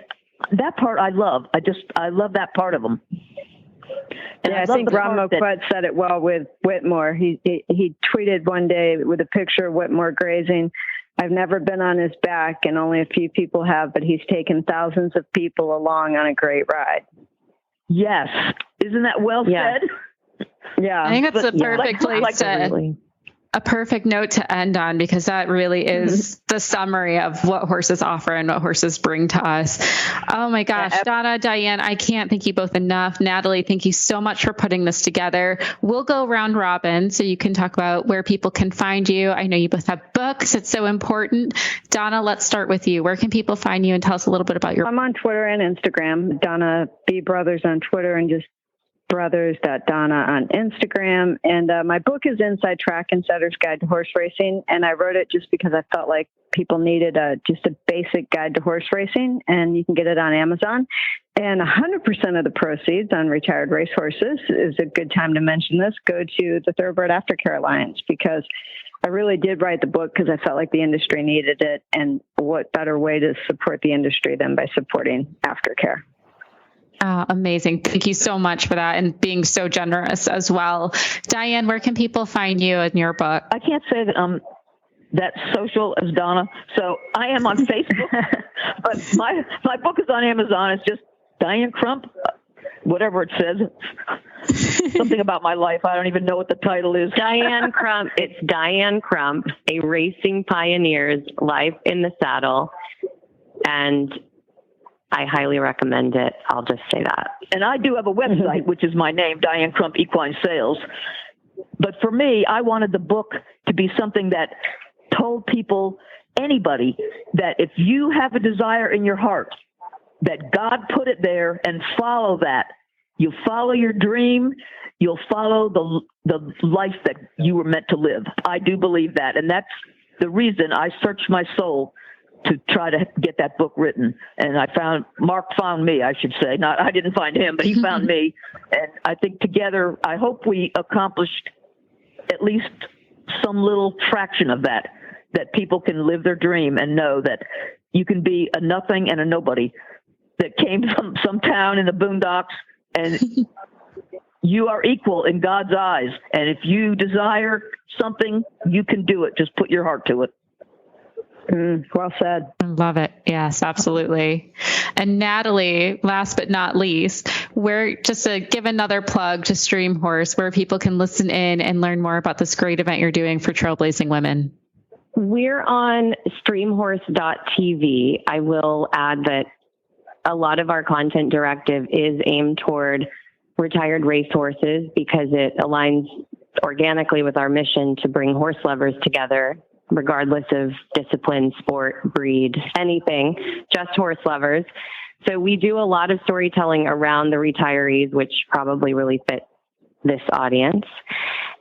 that part I love. I love that part of them. And I think Ron Moquett said it well with Whitmore. He tweeted one day with a picture of Whitmore grazing. I've never been on his back, and only a few people have, but he's taken thousands of people along on a great ride. Yes. Isn't that well said? Yeah. I think that's a perfect place a perfect note to end on, because that really is the summary of what horses offer and what horses bring to us. Oh my gosh, Donna, Diane, I can't thank you both enough. Natalie, thank you so much for putting this together. We'll go round robin so you can talk about where people can find you. I know you both have books. It's so important. Donna, let's start with you. Where can people find you, and tell us a little bit about I'm on Twitter and Instagram, Donna B. Brothers on Twitter, and just brothers.donna on Instagram. And my book is Inside Track Insider's Guide to Horse Racing. And I wrote it just because I felt like people needed just a basic guide to horse racing, and you can get it on Amazon. And 100% of the proceeds on retired racehorses, is a good time to mention this, go to the Thoroughbred Aftercare Alliance, because I really did write the book because I felt like the industry needed it. And what better way to support the industry than by supporting aftercare? Amazing. Thank you so much for that, and being so generous as well. Diane, where can people find you in your book? I can't say that I'm that social as Donna, so I am on Facebook, but my book is on Amazon. It's just Diane Crump, whatever it says. Something about my life. I don't even know what the title is. Diane Crump. It's Diane Crump, a racing pioneer's life in the saddle. And I highly recommend it. I'll just say that. And I do have a website, which is my name, Diane Crump Equine Sales. But for me, I wanted the book to be something that told people, anybody, that if you have a desire in your heart, that God put it there, and follow that. You'll follow your dream. You'll follow the life that you were meant to live. I do believe that. And that's the reason I searched my soul to try to get that book written. And Mark found me, I should say. I didn't find him, but he found me. And I think together, I hope we accomplished at least some little fraction of that people can live their dream and know that you can be a nothing and a nobody that came from some town in the boondocks, and you are equal in God's eyes. And if you desire something, you can do it. Just put your heart to it. Well said. I love it. Yes, absolutely. And Natalie, last but not least, just to give another plug to Streamhorse, where people can listen in and learn more about this great event you're doing for Trailblazing Women. We're on streamhorse.tv. I will add that a lot of our content directive is aimed toward retired racehorses because it aligns organically with our mission to bring horse lovers together, regardless of discipline, sport, breed, anything, just horse lovers. So we do a lot of storytelling around the retirees, which probably really fit this audience.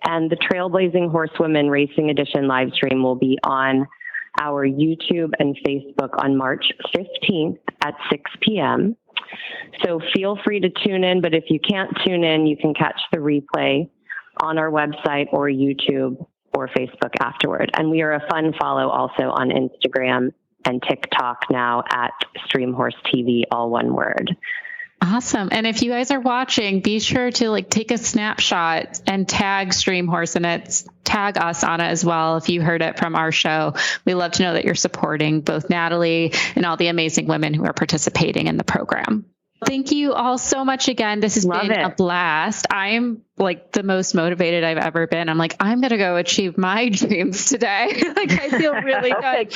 And the Trailblazing Horsewomen Racing Edition live stream will be on our YouTube and Facebook on March 15th at 6 p.m. So feel free to tune in, but if you can't tune in, you can catch the replay on our website or YouTube or Facebook afterward. And we are a fun follow also on Instagram and TikTok now at Streamhorse TV, all one word. Awesome. And if you guys are watching, be sure to take a snapshot and tag Streamhorse and tag us on it as well. If you heard it from our show, we love to know that you're supporting both Natalie and all the amazing women who are participating in the program. Thank you all so much again. This has been a blast. I'm the most motivated I've ever been. I'm I'm going to go achieve my dreams today. I feel really good.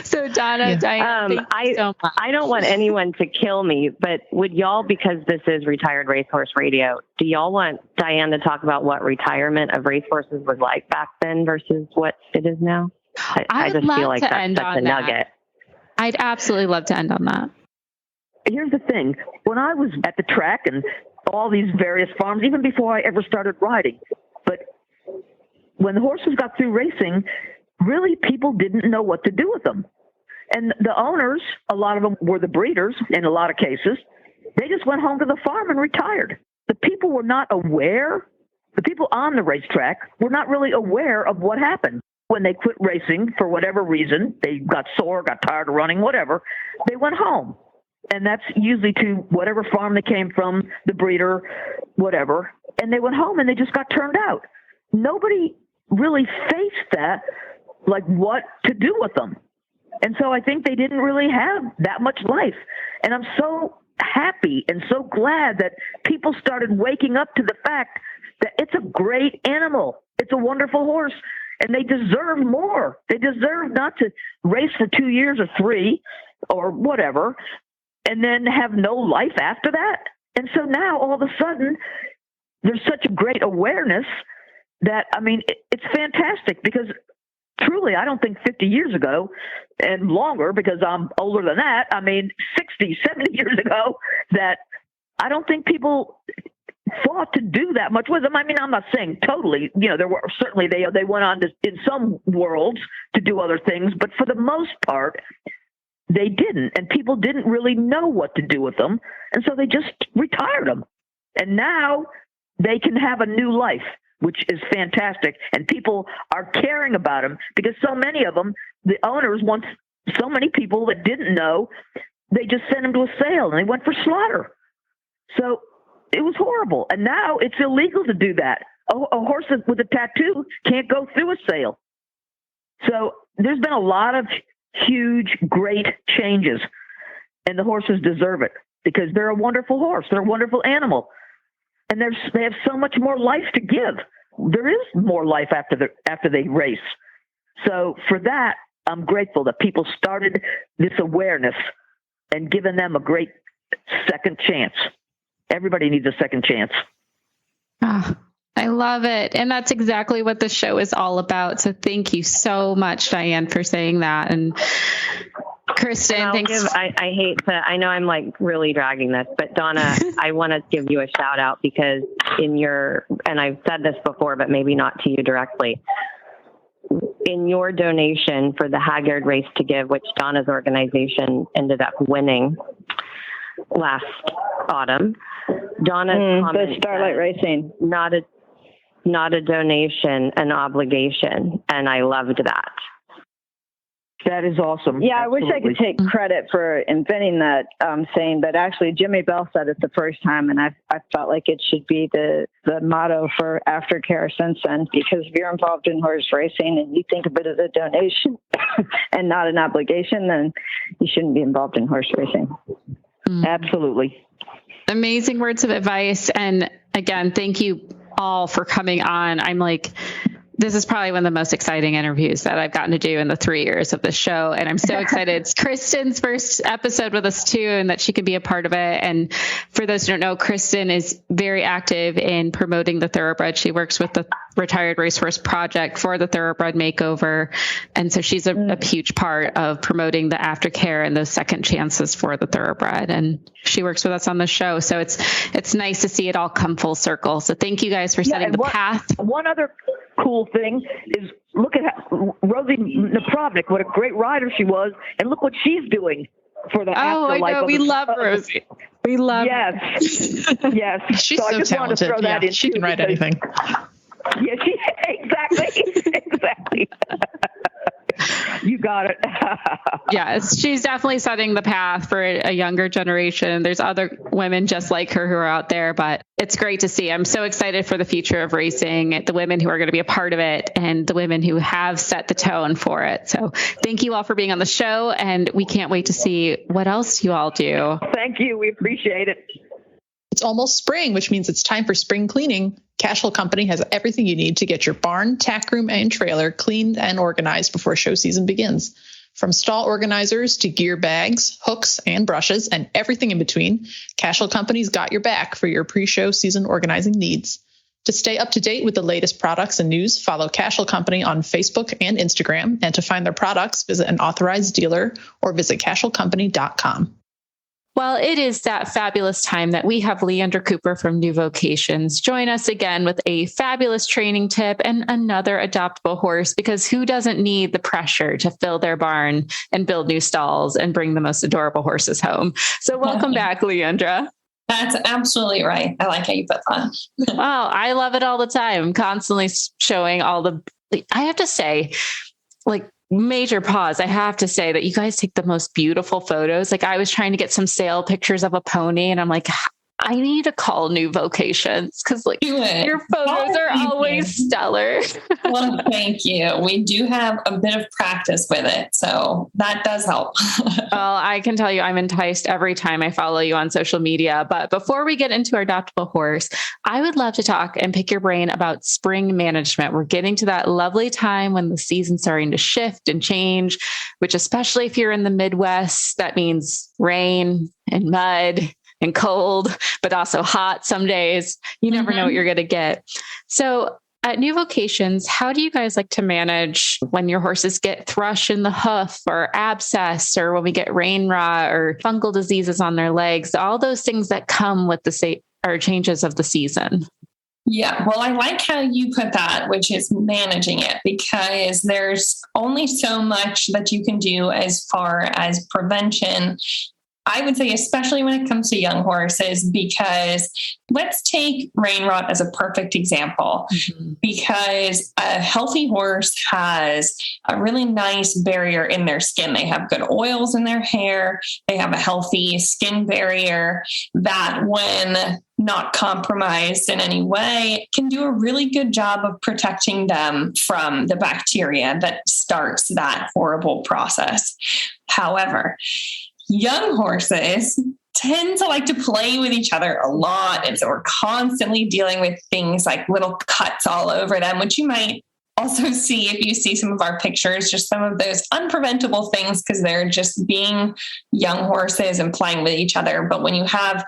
So Donna, Diane, thank you so much. I don't want anyone to kill me, but would y'all, because this is Retired Racehorse Radio, do y'all want Diane to talk about what retirement of racehorses was like back then versus what it is now? I just feel like that's such a nugget. I'd absolutely love to end on that. Here's the thing. When I was at the track and all these various farms, even before I ever started riding, but when the horses got through racing, really people didn't know what to do with them. And the owners, a lot of them were the breeders in a lot of cases, they just went home to the farm and retired. The people were not aware, the people on the racetrack were not really aware of what happened. When they quit racing for whatever reason, they got sore, got tired of running, whatever, they went home. And that's usually to whatever farm they came from, the breeder, whatever. And they went home and they just got turned out. Nobody really faced that, what to do with them. And so I think they didn't really have that much life. And I'm so happy and so glad that people started waking up to the fact that it's a great animal. It's a wonderful horse. And they deserve more. They deserve not to race for 2 years or 3 or whatever, and then have no life after that. And so now all of a sudden there's such a great awareness that, it's fantastic because truly, I don't think 50 years ago and longer, because I'm older than that, 60, 70 years ago, that I don't think people thought to do that much with them. I'm not saying totally, there were certainly, they went on to, in some worlds, to do other things, but for the most part, they didn't, and people didn't really know what to do with them, and so they just retired them. And now they can have a new life, which is fantastic, and people are caring about them because so many of them, the owners, once so many people that didn't know, they just sent them to a sale, and they went for slaughter. So it was horrible, and now it's illegal to do that. A horse with a tattoo can't go through a sale. So there's been a lot of huge, great changes, and the horses deserve it because they're a wonderful horse. They're a wonderful animal, and they have so much more life to give. There is more life after they race. So for that, I'm grateful that people started this awareness and given them a great second chance. Everybody needs a second chance. I love it. And that's exactly what the show is all about. So thank you so much, Diane, for saying that. And Kristen, thanks. I know I'm really dragging this, but Donna, I want to give you a shout out because and I've said this before, but maybe not to you directly, in your donation for the Haggard Race to Give, which Donna's organization ended up winning last autumn, Donna's comment the Starlight Racing, not a donation, an obligation. And I loved that. That is awesome. Yeah, Absolutely. I wish I could take credit for inventing that saying, but actually Jimmy Bell said it the first time, and I felt like it should be the motto for aftercare since then, because if you're involved in horse racing and you think of it as a donation and not an obligation, then you shouldn't be involved in horse racing. Absolutely. Amazing words of advice. And again, thank you all for coming on. I'm like, this is probably one of the most exciting interviews that I've gotten to do in the 3 years of this show. And I'm so excited. It's Kristen's first episode with us too, and that she could be a part of it. And for those who don't know, Kristen is very active in promoting the thoroughbred. She works with the Retired Racehorse Project for the Thoroughbred Makeover. And so she's a huge part of promoting the aftercare and those second chances for the thoroughbred. And she works with us on the show. So it's nice to see it all come full circle. So thank you guys for setting the path. One other cool thing is look at Rosie Napravnik, what a great rider she was, and look what she's doing for the afterlife. I know. We love Rosie. We love her. Yes. She's so I just wanted to throw that in. She can ride anything. Yeah, exactly. You got it. Yes, she's definitely setting the path for a younger generation. There's other women just like her who are out there, but it's great to see. I'm so excited for the future of racing, the women who are going to be a part of it, and the women who have set the tone for it. So thank you all for being on the show, and we can't wait to see what else you all do. Thank you. We appreciate it. It's almost spring, which means it's time for spring cleaning. Cashel Company has everything you need to get your barn, tack room, and trailer cleaned and organized before show season begins. From stall organizers to gear bags, hooks, and brushes, and everything in between, Cashel Company's got your back for your pre-show season organizing needs. To stay up to date with the latest products and news, follow Cashel Company on Facebook and Instagram, and to find their products, visit an authorized dealer or visit cashelcompany.com. Well, it is that fabulous time that we have Leandra Cooper from New Vocations join us again with a fabulous training tip and another adoptable horse, because who doesn't need the pressure to fill their barn and build new stalls and bring the most adorable horses home? So welcome back, Leandra. That's absolutely right. I like how you put that. Oh, I love it all the time. I'm constantly showing all I have to say, major pause. I have to say that you guys take the most beautiful photos. Like, I was trying to get some sale pictures of a pony, and I'm like, I need to call New Vocations, because your photos are always stellar. Well, thank you. We do have a bit of practice with it, so that does help. Well, I can tell you I'm enticed every time I follow you on social media. But before we get into our adoptable horse, I would love to talk and pick your brain about spring management. We're getting to that lovely time when the season's starting to shift and change, which, especially if you're in the Midwest, that means rain and mud and cold, but also hot some days. You never know what you're going to get. So at New Vocations, how do you guys like to manage when your horses get thrush in the hoof or abscess, or when we get rain rot or fungal diseases on their legs, all those things that come with the changes of the season? Yeah, well, I like how you put that, which is managing it, because there's only so much that you can do as far as prevention. I would say, especially when it comes to young horses, because let's take rain rot as a perfect example, because a healthy horse has a really nice barrier in their skin. They have good oils in their hair. They have a healthy skin barrier that, when not compromised in any way, can do a really good job of protecting them from the bacteria that starts that horrible process. However, young horses tend to like to play with each other a lot. And so we're constantly dealing with things like little cuts all over them, which you might also see if you see some of our pictures, just some of those unpreventable things, because they're just being young horses and playing with each other. But when you have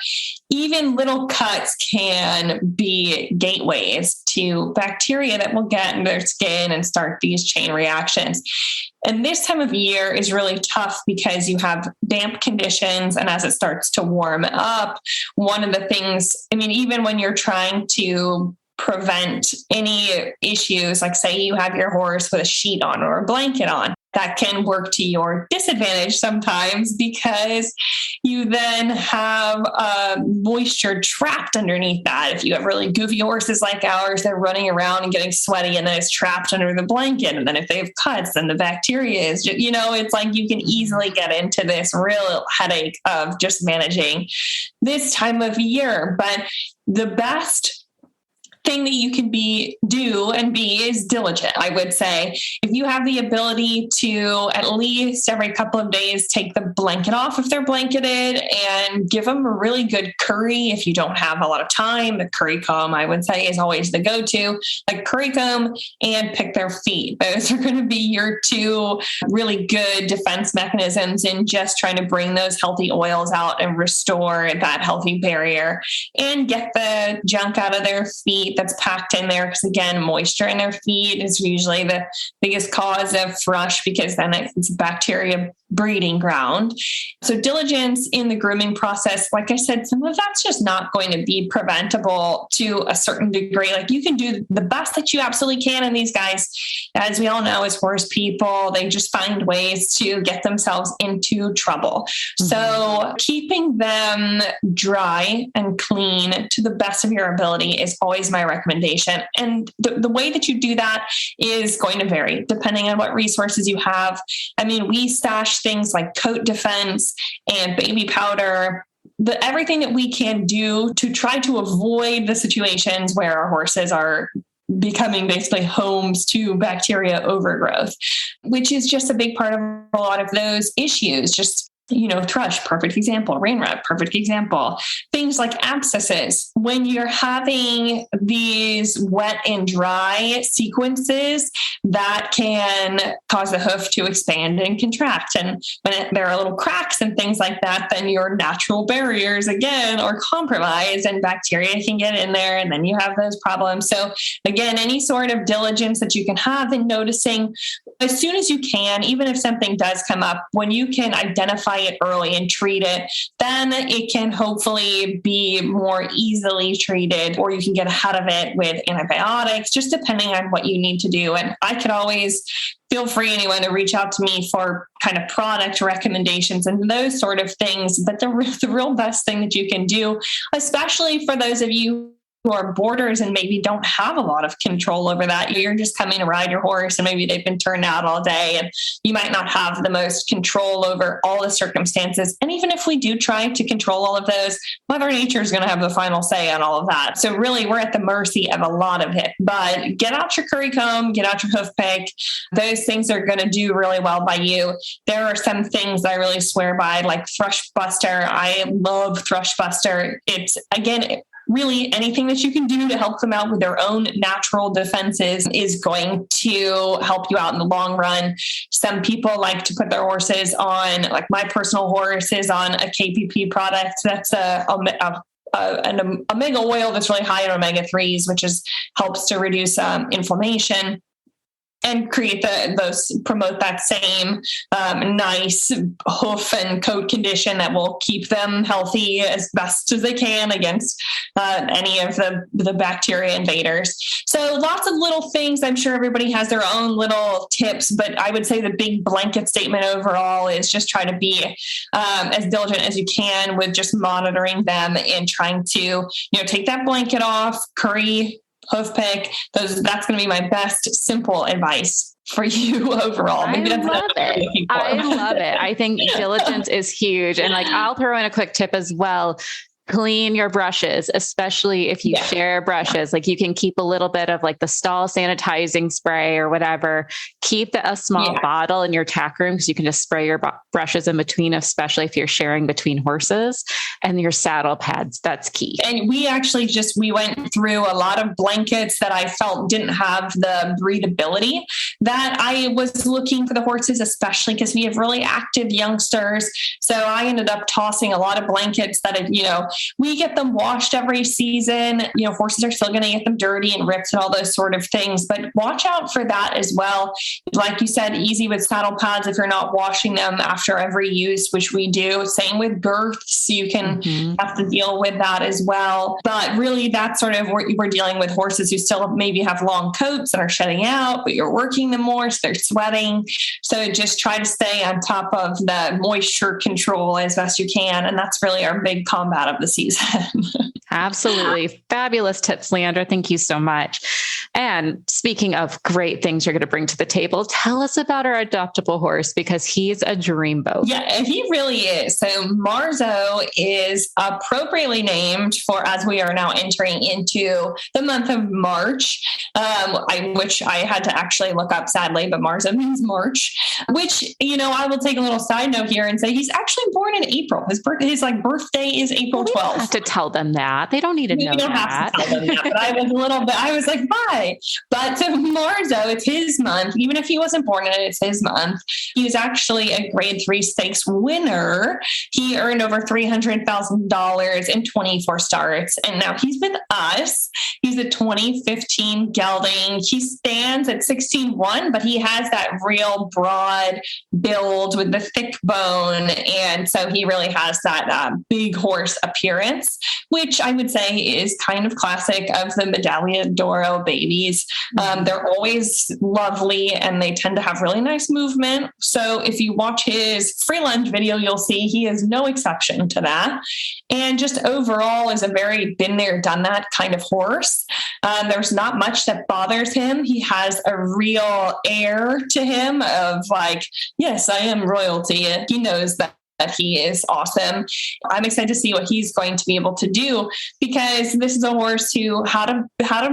even little cuts, can be gateways to bacteria that will get in their skin and start these chain reactions. And this time of year is really tough because you have damp conditions. And as it starts to warm up, one of the things, even when you're trying to prevent any issues, like say you have your horse with a sheet on or a blanket on, that can work to your disadvantage sometimes, because you then have moisture trapped underneath that. If you have really goofy horses like ours, they're running around and getting sweaty, and then it's trapped under the blanket. And then if they have cuts, then the bacteria is, it's like you can easily get into this real headache of just managing this time of year. But the best thing that you can do is diligent. I would say if you have the ability to at least every couple of days take the blanket off if they're blanketed and give them a really good curry. If you don't have a lot of time, the curry comb, I would say, is always the go-to. Like curry comb and pick their feet. Those are going to be your two really good defense mechanisms in just trying to bring those healthy oils out and restore that healthy barrier and get the junk out of their feet that's packed in there. Because again, moisture in their feet is usually the biggest cause of thrush, because then it's a bacteria breeding ground. So diligence in the grooming process, like I said, some of that's just not going to be preventable to a certain degree. Like you can do the best that you absolutely can. And these guys, as we all know, as horse people, they just find ways to get themselves into trouble. Mm-hmm. So keeping them dry and clean to the best of your ability is always my recommendation. And the way that you do that is going to vary depending on what resources you have. I mean, we stash things like coat defense and baby powder, everything that we can do to try to avoid the situations where our horses are becoming basically homes to bacteria overgrowth, which is just a big part of a lot of those issues. Just thrush, perfect example. Rain rot, perfect example. Things like abscesses. When you're having these wet and dry sequences, that can cause the hoof to expand and contract. And when there are little cracks and things like that, then your natural barriers again are compromised and bacteria can get in there, and then you have those problems. So again, any sort of diligence that you can have in noticing as soon as you can, even if something does come up, when you can identify it early and treat it, then it can hopefully be more easily treated, or you can get ahead of it with antibiotics, just depending on what you need to do. And I could always feel free, anyone, to reach out to me for kind of product recommendations and those sort of things. But the real best thing that you can do, especially for those of you who are boarders and maybe don't have a lot of control over that. You're just coming to ride your horse and maybe they've been turned out all day and you might not have the most control over all the circumstances. And even if we do try to control all of those, Mother Nature is going to have the final say on all of that. So really we're at the mercy of a lot of it. But get out your curry comb, get out your hoof pick. Those things are going to do really well by you. There are some things I really swear by, like Thrush Buster. I love Thrush Buster. It's, again, really anything that you can do to help them out with their own natural defenses is going to help you out in the long run. Some people like to put their horses on, like my personal horse is on a KPP product. That's an omega oil that's really high in omega-3s, which helps to reduce inflammation and promote that same nice hoof and coat condition that will keep them healthy as best as they can against any of the bacteria invaders. So lots of little things. I'm sure everybody has their own little tips, but I would say the big blanket statement overall is just try to be as diligent as you can with just monitoring them and trying to, take that blanket off, curry, hoof pick. That's going to be my best simple advice for you overall. Maybe I love it. I love it. I think diligence is huge. And I'll throw in a quick tip as well. Clean your brushes, especially if you share brushes. You can keep a little bit of the stall sanitizing spray or whatever. Keep a small bottle in your tack room because you can just spray your brushes in between, especially if you're sharing between horses, and your saddle pads. That's key. And we actually we went through a lot of blankets that I felt didn't have the breathability that I was looking for the horses, especially because we have really active youngsters. So I ended up tossing a lot of blankets that had, we get them washed every season. Horses are still going to get them dirty and ripped and all those sort of things, but watch out for that as well. Like you said, easy with saddle pads if you're not washing them after every use, which we do. Same with girths. You can have to deal with that as well. But really, that's sort of what we're dealing with horses who still maybe have long coats and are shedding out, but you're working them more, so they're sweating. So just try to stay on top of the moisture control as best you can. And that's really our big combat of the season. Absolutely. Fabulous tips, Leandra. Thank you so much. And speaking of great things you're going to bring to the table, tell us about our adoptable horse, because he's a dreamboat. Yeah, he really is. So Marzo is appropriately named for, as we are now entering into the month of March, which I had to actually look up, sadly, but Marzo means March, which, I will take a little side note here and say he's actually born in April. His birthday is April 12th. You don't have to tell them that. They don't need to know that. You don't have to tell them that, but I was like, why? But so Marzo, it's his month. Even if he wasn't born in it, it's his month. He was actually a Grade 3 stakes winner. He earned over $300,000 in 24 starts. And now he's with us. He's a 2015 gelding. He stands at 16-1, but he has that real broad build with the thick bone. And so he really has that big horse appearance, which I would say is kind of classic of the Medaglia d'Oro babies. They're always lovely and they tend to have really nice movement. So if you watch his free lunge video, you'll see he is no exception to that. And just overall is a very been there, done that kind of horse. There's not much that bothers him. He has a real air to him of like, yes, I am royalty. And he knows that he is awesome. I'm excited to see what he's going to be able to do, because this is a horse who had a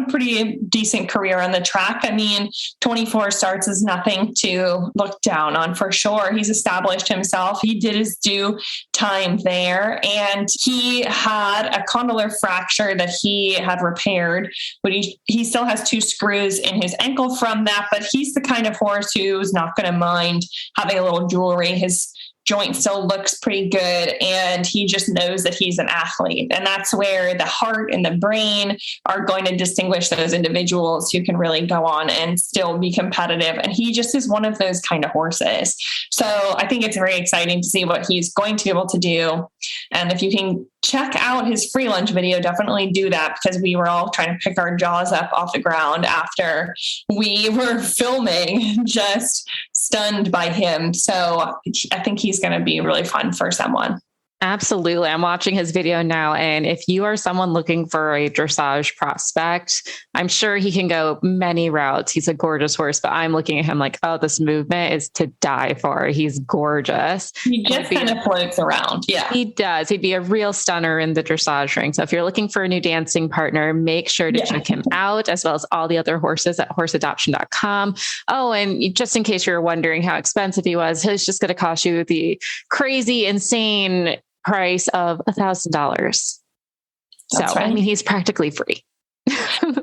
pretty decent career on the track. I mean, 24 starts is nothing to look down on for sure. He's established himself. He did his due time there, and he had a condylar fracture that he had repaired, but he still has 2 screws in his ankle from that. But he's the kind of horse who's not going to mind having a little jewelry. His joint still looks pretty good, and he just knows that he's an athlete. And that's where the heart and the brain are going to distinguish those individuals who can really go on and still be competitive. And he just is one of those kind of horses. So I think it's very exciting to see what he's going to be able to do. And if you can check out his free lunge video, definitely do that, because we were all trying to pick our jaws up off the ground after we were filming, just stunned by him. So I think he's going to be really fun for someone. Absolutely. I'm watching his video now. And if you are someone looking for a dressage prospect, I'm sure he can go many routes. He's a gorgeous horse, but I'm looking at him like, oh, this movement is to die for. He's gorgeous. He just kind of floats around. Yeah, he does. He'd be a real stunner in the dressage ring. So if you're looking for a new dancing partner, make sure to check him out, as well as all the other horses at horseadoption.com. Oh, and just in case you're wondering how expensive he was, he's just going to cost you the crazy, insane price of $1,000. So, right. I mean, he's practically free.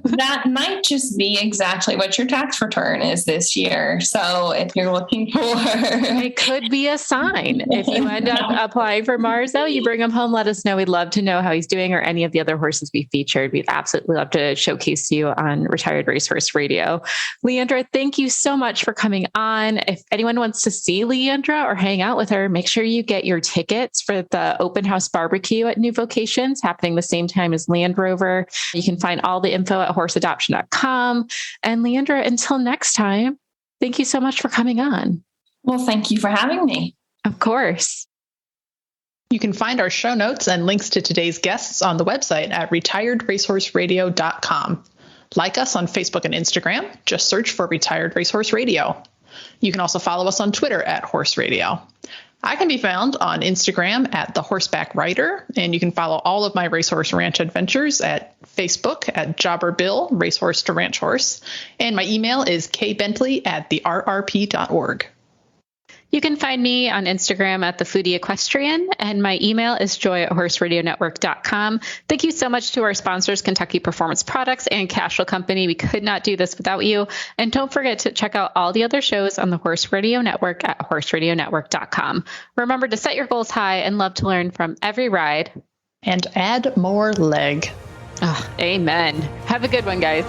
That might just be exactly what your tax return is this year. So if you're looking for... It could be a sign. If you end up applying for Marzo, you bring him home, let us know. We'd love to know how he's doing, or any of the other horses we featured. We'd absolutely love to showcase you on Retired Racehorse Radio. Leandra, thank you so much for coming on. If anyone wants to see Leandra or hang out with her, make sure you get your tickets for the open house barbecue at New Vocations, happening the same time as Land Rover. You can find all the info at horseadoption.com. And Leandra, until next time, thank you so much for coming on. Well, thank you for having me. Of course. You can find our show notes and links to today's guests on the website at retiredracehorseradio.com. Like us on Facebook and Instagram. Just search for Retired Racehorse Radio. You can also follow us on Twitter at Horse Radio. I can be found on Instagram at The Horseback Rider, and you can follow all of my racehorse ranch adventures at Facebook at Jobber Bill, Racehorse to Ranch Horse, and my email is kbentley@therrp.org. You can find me on Instagram at The Foodie Equestrian, and my email is joy@horseradionetwork.com. Thank you so much to our sponsors, Kentucky Performance Products and Cashel Company. We could not do this without you. And don't forget to check out all the other shows on the Horse Radio Network at horseradionetwork.com. Remember to set your goals high and love to learn from every ride And add more leg. Oh, amen. Have a good one, guys.